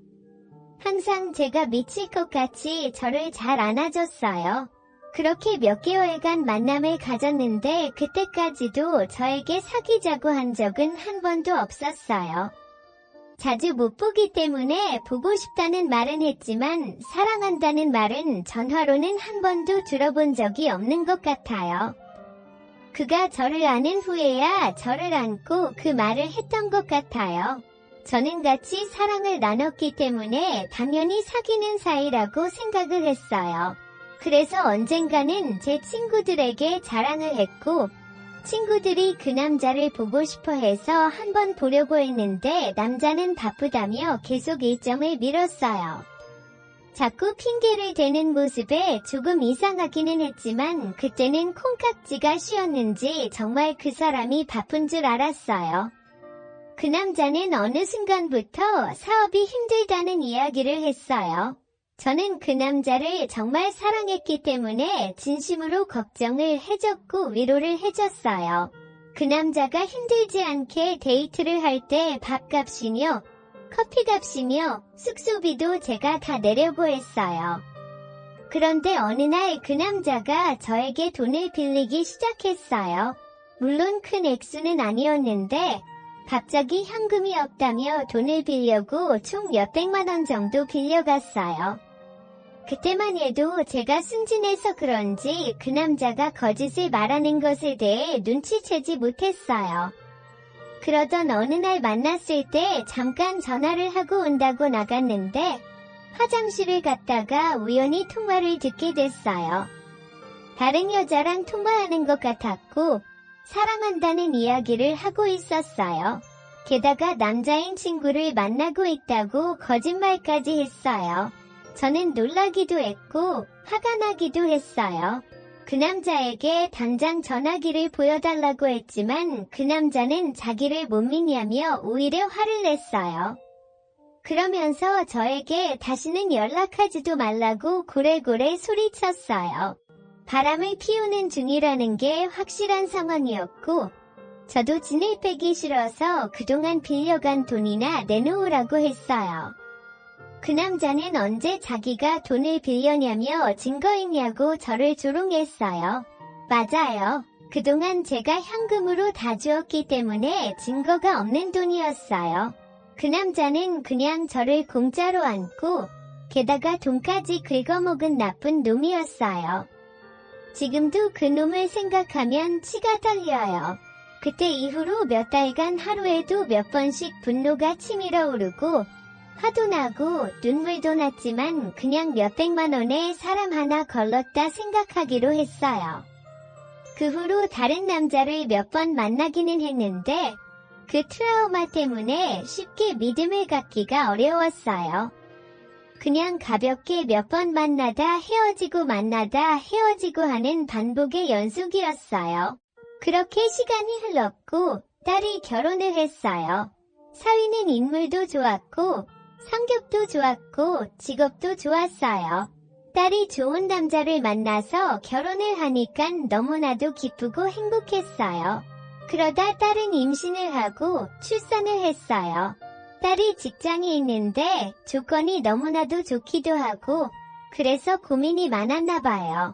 항상 제가 미칠 것 같이 저를 잘 안아줬어요. 그렇게 몇 개월간 만남을 가졌는데 그때까지도 저에게 사귀자고 한 적은 한 번도 없었어요. 자주 못 보기 때문에 보고 싶다는 말은 했지만 사랑한다는 말은 전화로는 한 번도 들어본 적이 없는 것 같아요. 그가 저를 아는 후에야 저를 안고 그 말을 했던 것 같아요. 저는 같이 사랑을 나눴기 때문에 당연히 사귀는 사이라고 생각을 했어요. 그래서 언젠가는 제 친구들에게 자랑을 했고 친구들이 그 남자를 보고 싶어 해서 한번 보려고 했는데 남자는 바쁘다며 계속 일정을 미뤘어요. 자꾸 핑계를 대는 모습에 조금 이상하기는 했지만 그때는 콩깍지가 씌었는지 정말 그 사람이 바쁜 줄 알았어요. 그 남자는 어느 순간부터 사업이 힘들다는 이야기를 했어요. 저는 그 남자를 정말 사랑했기 때문에 진심으로 걱정을 해줬고 위로를 해줬어요. 그 남자가 힘들지 않게 데이트를 할 때 밥값이며 커피값이며 숙소비도 제가 다 내려고 했어요. 그런데 어느 날 그 남자가 저에게 돈을 빌리기 시작했어요. 물론 큰 액수는 아니었는데 갑자기 현금이 없다며 돈을 빌려고 총 몇백만 원 정도 빌려갔어요. 그때만 해도 제가 순진해서 그런지 그 남자가 거짓을 말하는 것에 대해 눈치채지 못했어요. 그러던 어느 날 만났을 때 잠깐 전화를 하고 온다고 나갔는데 화장실을 갔다가 우연히 통화를 듣게 됐어요. 다른 여자랑 통화하는 것 같았고 사랑한다는 이야기를 하고 있었어요. 게다가 남자인 친구를 만나고 있다고 거짓말까지 했어요. 저는 놀라기도 했고 화가 나기도 했어요. 그 남자에게 당장 전화기를 보여달라고 했지만 그 남자는 자기를 못 믿냐며 오히려 화를 냈어요. 그러면서 저에게 다시는 연락하지도 말라고 고래고래 소리쳤어요. 바람을 피우는 중이라는 게 확실한 상황이었고 저도 진을 빼기 싫어서 그동안 빌려간 돈이나 내놓으라고 했어요. 그 남자는 언제 자기가 돈을 빌려냐며 증거 있냐고 저를 조롱했어요. 맞아요. 그동안 제가 현금으로 다 주었기 때문에 증거가 없는 돈이었어요. 그 남자는 그냥 저를 공짜로 안고 게다가 돈까지 긁어먹은 나쁜 놈이었어요. 지금도 그 놈을 생각하면 치가 떨려요. 그때 이후로 몇 달간 하루에도 몇 번씩 분노가 치밀어 오르고 화도 나고 눈물도 났지만 그냥 몇백만 원에 사람 하나 걸렀다 생각하기로 했어요. 그 후로 다른 남자를 몇 번 만나기는 했는데 그 트라우마 때문에 쉽게 믿음을 갖기가 어려웠어요. 그냥 가볍게 몇 번 만나다 헤어지고 만나다 헤어지고 하는 반복의 연속이었어요. 그렇게 시간이 흘렀고 딸이 결혼을 했어요. 사위는 인물도 좋았고 성격도 좋았고 직업도 좋았어요. 딸이 좋은 남자를 만나서 결혼을 하니까 너무나도 기쁘고 행복했어요. 그러다 딸은 임신을 하고 출산을 했어요. 딸이 직장이 있는데 조건이 너무나도 좋기도 하고 그래서 고민이 많았나 봐요.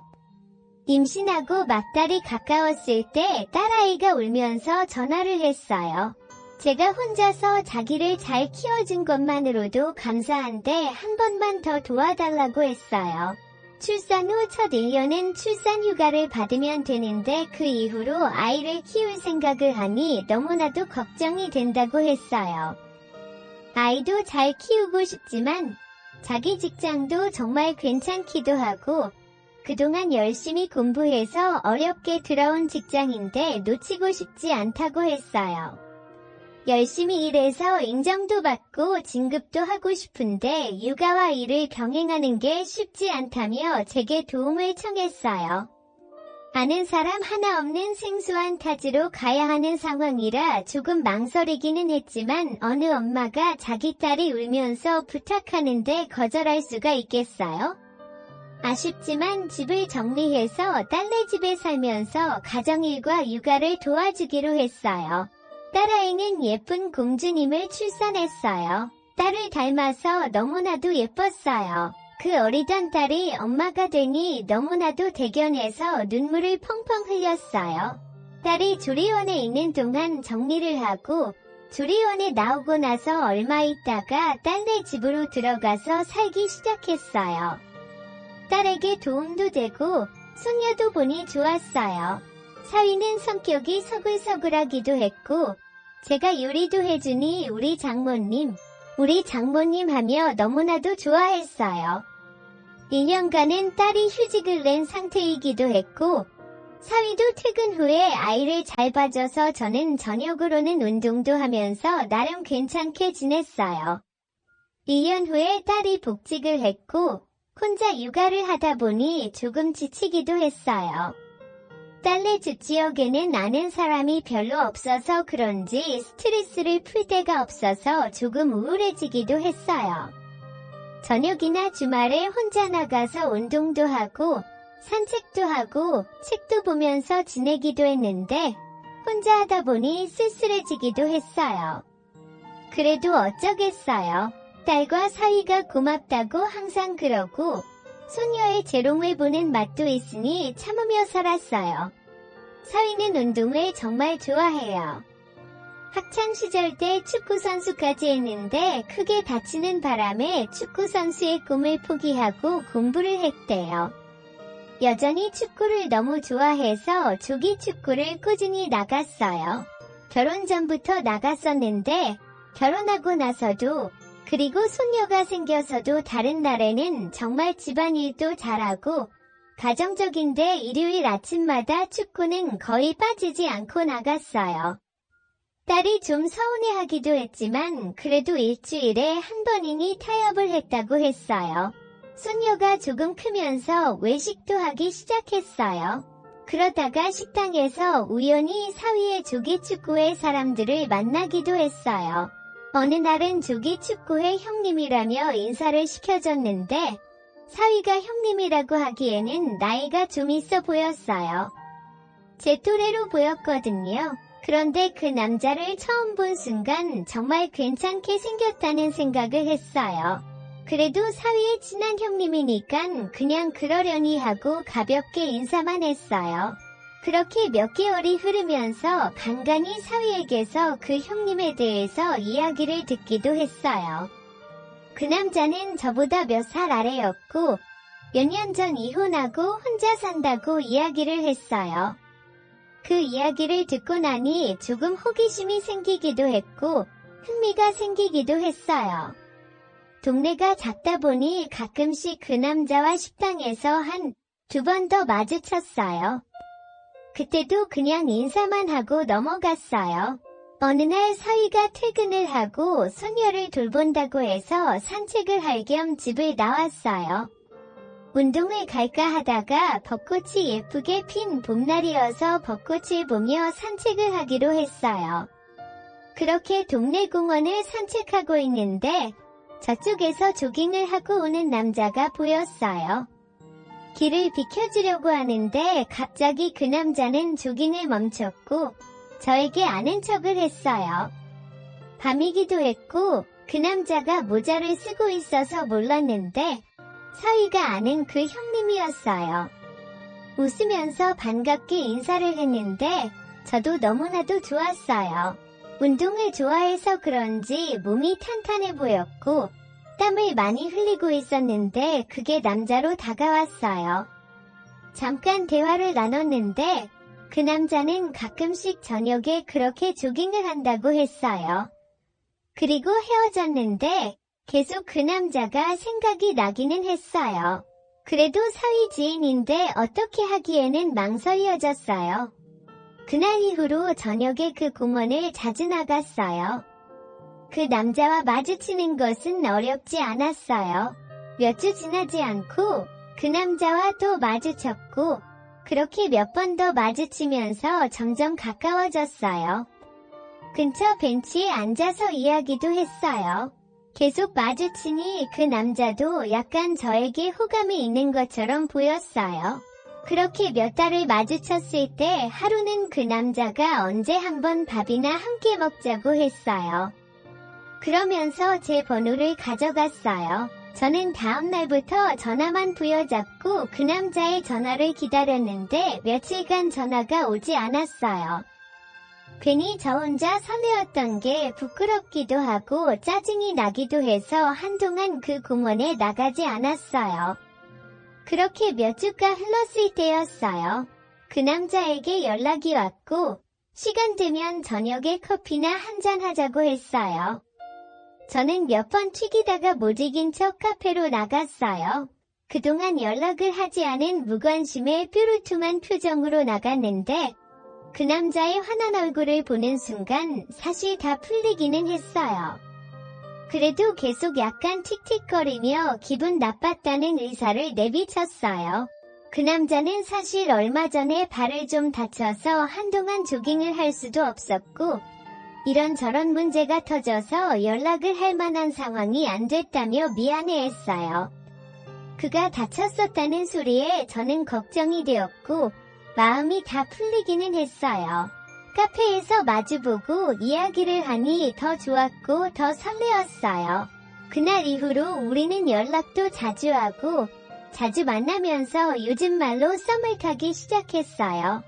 임신하고 막달이 가까웠을 때 딸아이가 울면서 전화를 했어요. 제가 혼자서 자기를 잘 키워준 것만으로도 감사한데 한 번만 더 도와달라고 했어요. 출산 후 첫 1년은 출산휴가를 받으면 되는데 그 이후로 아이를 키울 생각을 하니 너무나도 걱정이 된다고 했어요. 아이도 잘 키우고 싶지만 자기 직장도 정말 괜찮기도 하고 그동안 열심히 공부해서 어렵게 들어온 직장인데 놓치고 싶지 않다고 했어요. 열심히 일해서 인정도 받고 진급도 하고 싶은데 육아와 일을 병행하는 게 쉽지 않다며 제게 도움을 청했어요. 아는 사람 하나 없는 생소한 타지로 가야 하는 상황이라 조금 망설이기는 했지만 어느 엄마가 자기 딸이 울면서 부탁하는데 거절할 수가 있겠어요? 아쉽지만 집을 정리해서 딸네 집에 살면서 가정일과 육아를 도와주기로 했어요. 딸아이는 예쁜 공주님을 출산했어요. 딸을 닮아서 너무나도 예뻤어요. 그 어리던 딸이 엄마가 되니 너무나도 대견해서 눈물을 펑펑 흘렸어요. 딸이 조리원에 있는 동안 정리를 하고 조리원에 나오고 나서 얼마 있다가 딸네 집으로 들어가서 살기 시작했어요. 딸에게 도움도 되고 손녀도 보니 좋았어요. 사위는 성격이 서글서글하기도 했고 제가 요리도 해주니 우리 장모님 하며 너무나도 좋아했어요. 1년간은 딸이 휴직을 낸 상태이기도 했고 사위도 퇴근 후에 아이를 잘 봐줘서 저는 저녁으로는 운동도 하면서 나름 괜찮게 지냈어요. 1년 후에 딸이 복직을 했고 혼자 육아를 하다 보니 조금 지치기도 했어요. 딸네 집 지역에는 아는 사람이 별로 없어서 그런지 스트레스를 풀 데가 없어서 조금 우울해지기도 했어요. 저녁이나 주말에 혼자 나가서 운동도 하고 산책도 하고 책도 보면서 지내기도 했는데 혼자 하다 보니 쓸쓸해지기도 했어요. 그래도 어쩌겠어요. 딸과 사위가 고맙다고 항상 그러고 소녀의 재롱을 보는 맛도 있으니 참으며 살았어요. 사위는 운동을 정말 좋아해요. 학창시절 때 축구선수까지 했는데 크게 다치는 바람에 축구선수의 꿈을 포기하고 공부를 했대요. 여전히 축구를 너무 좋아해서 조기축구를 꾸준히 나갔어요. 결혼 전부터 나갔었는데 결혼하고 나서도 그리고 손녀가 생겨서도 다른 날에는 정말 집안일도 잘하고 가정적인데 일요일 아침마다 축구는 거의 빠지지 않고 나갔어요. 딸이 좀 서운해하기도 했지만 그래도 일주일에 한 번이니 타협을 했다고 했어요. 손녀가 조금 크면서 외식도 하기 시작했어요. 그러다가 식당에서 우연히 사위의 조기축구회 사람들을 만나기도 했어요. 어느 날은 조기축구회 형님이라며 인사를 시켜줬는데 사위가 형님이라고 하기에는 나이가 좀 있어 보였어요. 제 또래로 보였거든요. 그런데 그 남자를 처음 본 순간 정말 괜찮게 생겼다는 생각을 했어요. 그래도 사위의 친한 형님이니깐 그냥 그러려니 하고 가볍게 인사만 했어요. 그렇게 몇 개월이 흐르면서 간간히 사위에게서 그 형님에 대해서 이야기를 듣기도 했어요. 그 남자는 저보다 몇 살 아래였고 몇 년 전 이혼하고 혼자 산다고 이야기를 했어요. 그 이야기를 듣고 나니 조금 호기심이 생기기도 했고 흥미가 생기기도 했어요. 동네가 작다 보니 가끔씩 그 남자와 식당에서 한 2번 더 마주쳤어요. 그때도 그냥 인사만 하고 넘어갔어요. 어느 날 사위가 퇴근을 하고 손녀를 돌본다고 해서 산책을 할 겸 집을 나왔어요. 운동을 갈까 하다가 벚꽃이 예쁘게 핀 봄날이어서 벚꽃을 보며 산책을 하기로 했어요. 그렇게 동네 공원을 산책하고 있는데 저쪽에서 조깅을 하고 오는 남자가 보였어요. 길을 비켜주려고 하는데 갑자기 그 남자는 조깅을 멈췄고 저에게 아는 척을 했어요. 밤이기도 했고 그 남자가 모자를 쓰고 있어서 몰랐는데 사위가 아는 그 형님이었어요. 웃으면서 반갑게 인사를 했는데 저도 너무나도 좋았어요. 운동을 좋아해서 그런지 몸이 탄탄해 보였고 땀을 많이 흘리고 있었는데 그게 남자로 다가왔어요. 잠깐 대화를 나눴는데 그 남자는 가끔씩 저녁에 그렇게 조깅을 한다고 했어요. 그리고 헤어졌는데 계속 그 남자가 생각이 나기는 했어요. 그래도 사위 지인인데 어떻게 하기에는 망설여졌어요. 그날 이후로 저녁에 그 공원을 자주 나갔어요. 그 남자와 마주치는 것은 어렵지 않았어요. 몇 주 지나지 않고 그 남자와 또 마주쳤고 그렇게 몇 번 더 마주치면서 점점 가까워졌어요. 근처 벤치에 앉아서 이야기도 했어요. 계속 마주치니 그 남자도 약간 저에게 호감이 있는 것처럼 보였어요. 그렇게 몇 달을 마주쳤을 때 하루는 그 남자가 언제 한번 밥이나 함께 먹자고 했어요. 그러면서 제 번호를 가져갔어요. 저는 다음 날부터 전화만 부여잡고 그 남자의 전화를 기다렸는데 며칠간 전화가 오지 않았어요. 괜히 저 혼자 설레었던 게 부끄럽기도 하고 짜증이 나기도 해서 한동안 그 공원에 나가지 않았어요. 그렇게 몇 주가 흘렀을 때였어요. 그 남자에게 연락이 왔고 시간 되면 저녁에 커피나 한잔 하자고 했어요. 저는 몇 번 튀기다가 못 이긴 척 카페로 나갔어요. 그동안 연락을 하지 않은 무관심의 뾰루퉁한 표정으로 나갔는데 그 남자의 환한 얼굴을 보는 순간 사실 다 풀리기는 했어요. 그래도 계속 약간 틱틱거리며 기분 나빴다는 의사를 내비쳤어요. 그 남자는 사실 얼마 전에 발을 좀 다쳐서 한동안 조깅을 할 수도 없었고 이런저런 문제가 터져서 연락을 할 만한 상황이 안 됐다며 미안해했어요. 그가 다쳤었다는 소리에 저는 걱정이 되었고 마음이 다 풀리기는 했어요. 카페에서 마주보고 이야기를 하니 더 좋았고 더 설레었어요. 그날 이후로 우리는 연락도 자주 하고 자주 만나면서 요즘 말로 썸을 타기 시작했어요.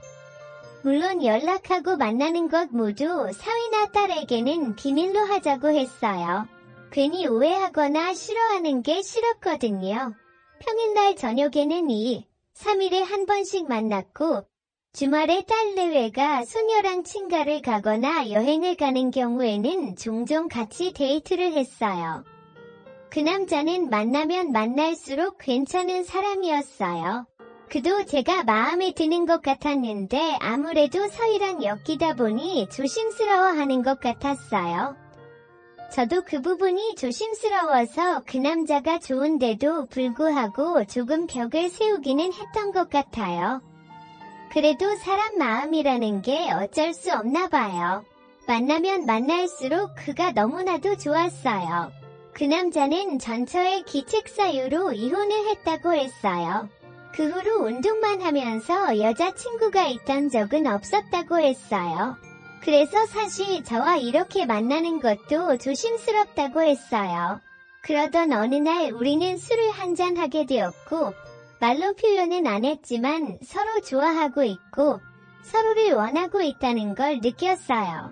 물론 연락하고 만나는 것 모두 사위나 딸에게는 비밀로 하자고 했어요. 괜히 오해하거나 싫어하는 게 싫었거든요. 평일날 저녁에는 2, 3일에 한 번씩 만났고 주말에 딸 내외가 소녀랑 친가를 가거나 여행을 가는 경우에는 종종 같이 데이트를 했어요. 그 남자는 만나면 만날수록 괜찮은 사람이었어요. 그도 제가 마음에 드는 것 같았는데 아무래도 서희랑 엮이다 보니 조심스러워하는 것 같았어요. 저도 그 부분이 조심스러워서 그 남자가 좋은데도 불구하고 조금 벽을 세우기는 했던 것 같아요. 그래도 사람 마음이라는 게 어쩔 수 없나 봐요. 만나면 만날수록 그가 너무나도 좋았어요. 그 남자는 전처의 기책사유로 이혼을 했다고 했어요. 그 후로 운동만 하면서 여자친구가 있던 적은 없었다고 했어요. 그래서 사실 저와 이렇게 만나는 것도 조심스럽다고 했어요. 그러던 어느 날 우리는 술을 한잔 하게 되었고 말로 표현은 안 했지만 서로 좋아하고 있고 서로를 원하고 있다는 걸 느꼈어요.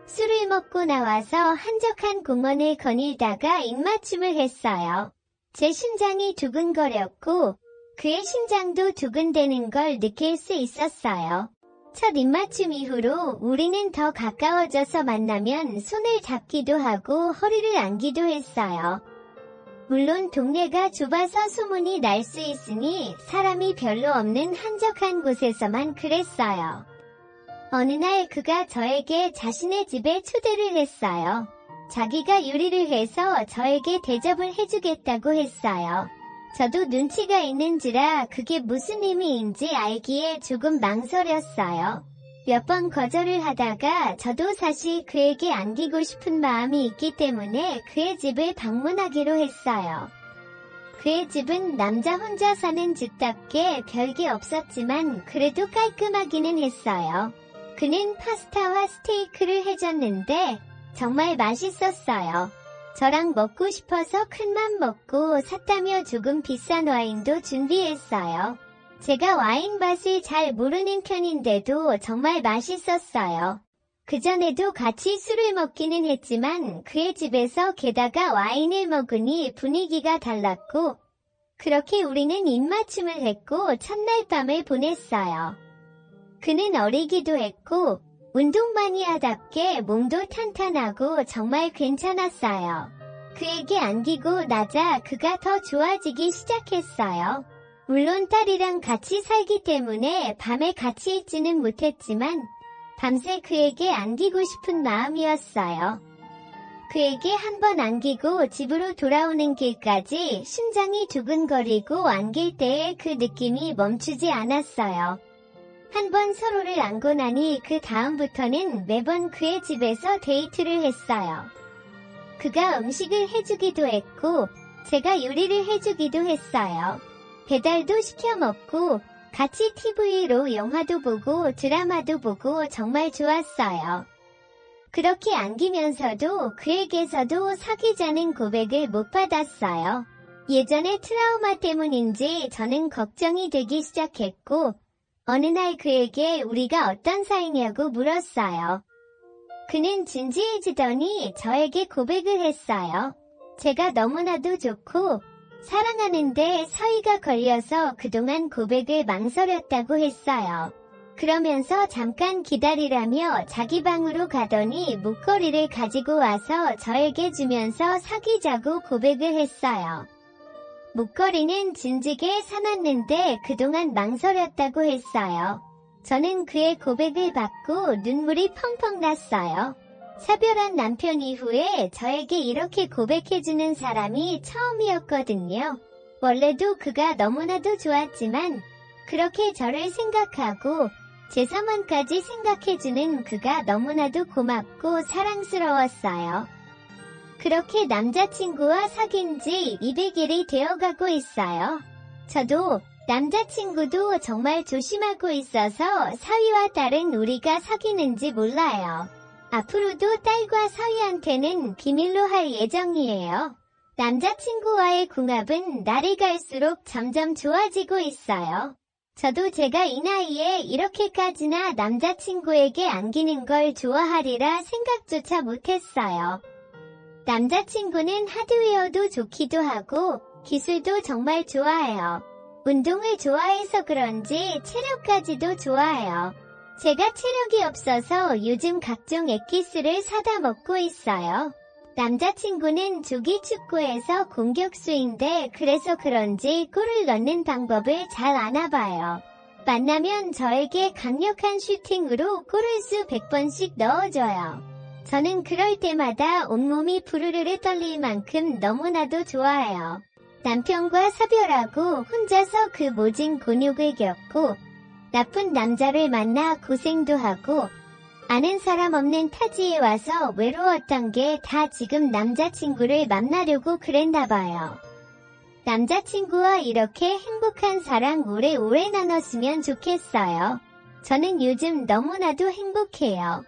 술을 먹고 나와서 한적한 공원을 거닐다가 입맞춤을 했어요. 제 심장이 두근거렸고 그의 심장도 두근대는 걸 느낄 수 있었어요. 첫 입맞춤 이후로 우리는 더 가까워져서 만나면 손을 잡기도 하고 허리를 안기도 했어요. 물론 동네가 좁아서 소문이 날 수 있으니 사람이 별로 없는 한적한 곳에서만 그랬어요. 어느 날 그가 저에게 자신의 집에 초대를 했어요. 자기가 요리를 해서 저에게 대접을 해주겠다고 했어요. 저도 눈치가 있는지라 그게 무슨 의미인지 알기에 조금 망설였어요. 몇 번 거절을 하다가 저도 사실 그에게 안기고 싶은 마음이 있기 때문에 그의 집을 방문하기로 했어요. 그의 집은 남자 혼자 사는 집답게 별게 없었지만 그래도 깔끔하기는 했어요. 그는 파스타와 스테이크를 해줬는데 정말 맛있었어요. 저랑 먹고 싶어서 큰맘 먹고 샀다며 조금 비싼 와인도 준비했어요. 제가 와인 맛을 잘 모르는 편인데도 정말 맛있었어요. 그전에도 같이 술을 먹기는 했지만 그의 집에서 게다가 와인을 먹으니 분위기가 달랐고 그렇게 우리는 입맞춤을 했고 첫날 밤을 보냈어요. 그는 어리기도 했고 운동 마니아답게 몸도 탄탄하고 정말 괜찮았어요. 그에게 안기고 나자 그가 더 좋아지기 시작했어요. 물론 딸이랑 같이 살기 때문에 밤에 같이 있지는 못했지만 밤새 그에게 안기고 싶은 마음이었어요. 그에게 한 번 안기고 집으로 돌아오는 길까지 심장이 두근거리고 안길 때의 그 느낌이 멈추지 않았어요. 한 번 서로를 안고 나니 그 다음부터는 매번 그의 집에서 데이트를 했어요. 그가 음식을 해주기도 했고 제가 요리를 해주기도 했어요. 배달도 시켜 먹고 같이 TV로 영화도 보고 드라마도 보고 정말 좋았어요. 그렇게 안기면서도 그에게서도 사귀자는 고백을 못 받았어요. 예전의 트라우마 때문인지 저는 걱정이 되기 시작했고 어느 날 그에게 우리가 어떤 사이냐고 물었어요. 그는 진지해지더니 저에게 고백을 했어요. 제가 너무나도 좋고 사랑하는데 서희가 걸려서 그동안 고백을 망설였다고 했어요. 그러면서 잠깐 기다리라며 자기 방으로 가더니 목걸이를 가지고 와서 저에게 주면서 사귀자고 고백을 했어요. 목걸이는 진지게 사놨는데 그동안 망설였다고 했어요. 저는 그의 고백을 받고 눈물이 펑펑 났어요. 사별한 남편 이후에 저에게 이렇게 고백해주는 사람이 처음이었거든요. 원래도 그가 너무나도 좋았지만 그렇게 저를 생각하고 제 상황까지 생각해주는 그가 너무나도 고맙고 사랑스러웠어요. 그렇게 남자친구와 사귄 지 200일이 되어가고 있어요. 저도 남자친구도 정말 조심하고 있어서 사위와 딸은 우리가 사귀는지 몰라요. 앞으로도 딸과 사위한테는 비밀로 할 예정이에요. 남자친구와의 궁합은 날이 갈수록 점점 좋아지고 있어요. 저도 제가 이 나이에 이렇게까지나 남자친구에게 안기는 걸 좋아하리라 생각조차 못했어요. 남자친구는 하드웨어도 좋기도 하고 기술도 정말 좋아해요. 운동을 좋아해서 그런지 체력까지도 좋아해요. 제가 체력이 없어서 요즘 각종 엑기스를 사다 먹고 있어요. 남자친구는 조기 축구에서 공격수인데 그래서 그런지 골을 넣는 방법을 잘 아나 봐요. 만나면 저에게 강력한 슈팅으로 골을 수 100번씩 넣어줘요. 저는 그럴 때마다 온몸이 부르르르 떨릴 만큼 너무나도 좋아해요. 남편과 사별하고 혼자서 그 모진 곤욕을 겪고 나쁜 남자를 만나 고생도 하고 아는 사람 없는 타지에 와서 외로웠던 게 다 지금 남자친구를 만나려고 그랬나 봐요. 남자친구와 이렇게 행복한 사랑 오래오래 나눴으면 좋겠어요. 저는 요즘 너무나도 행복해요.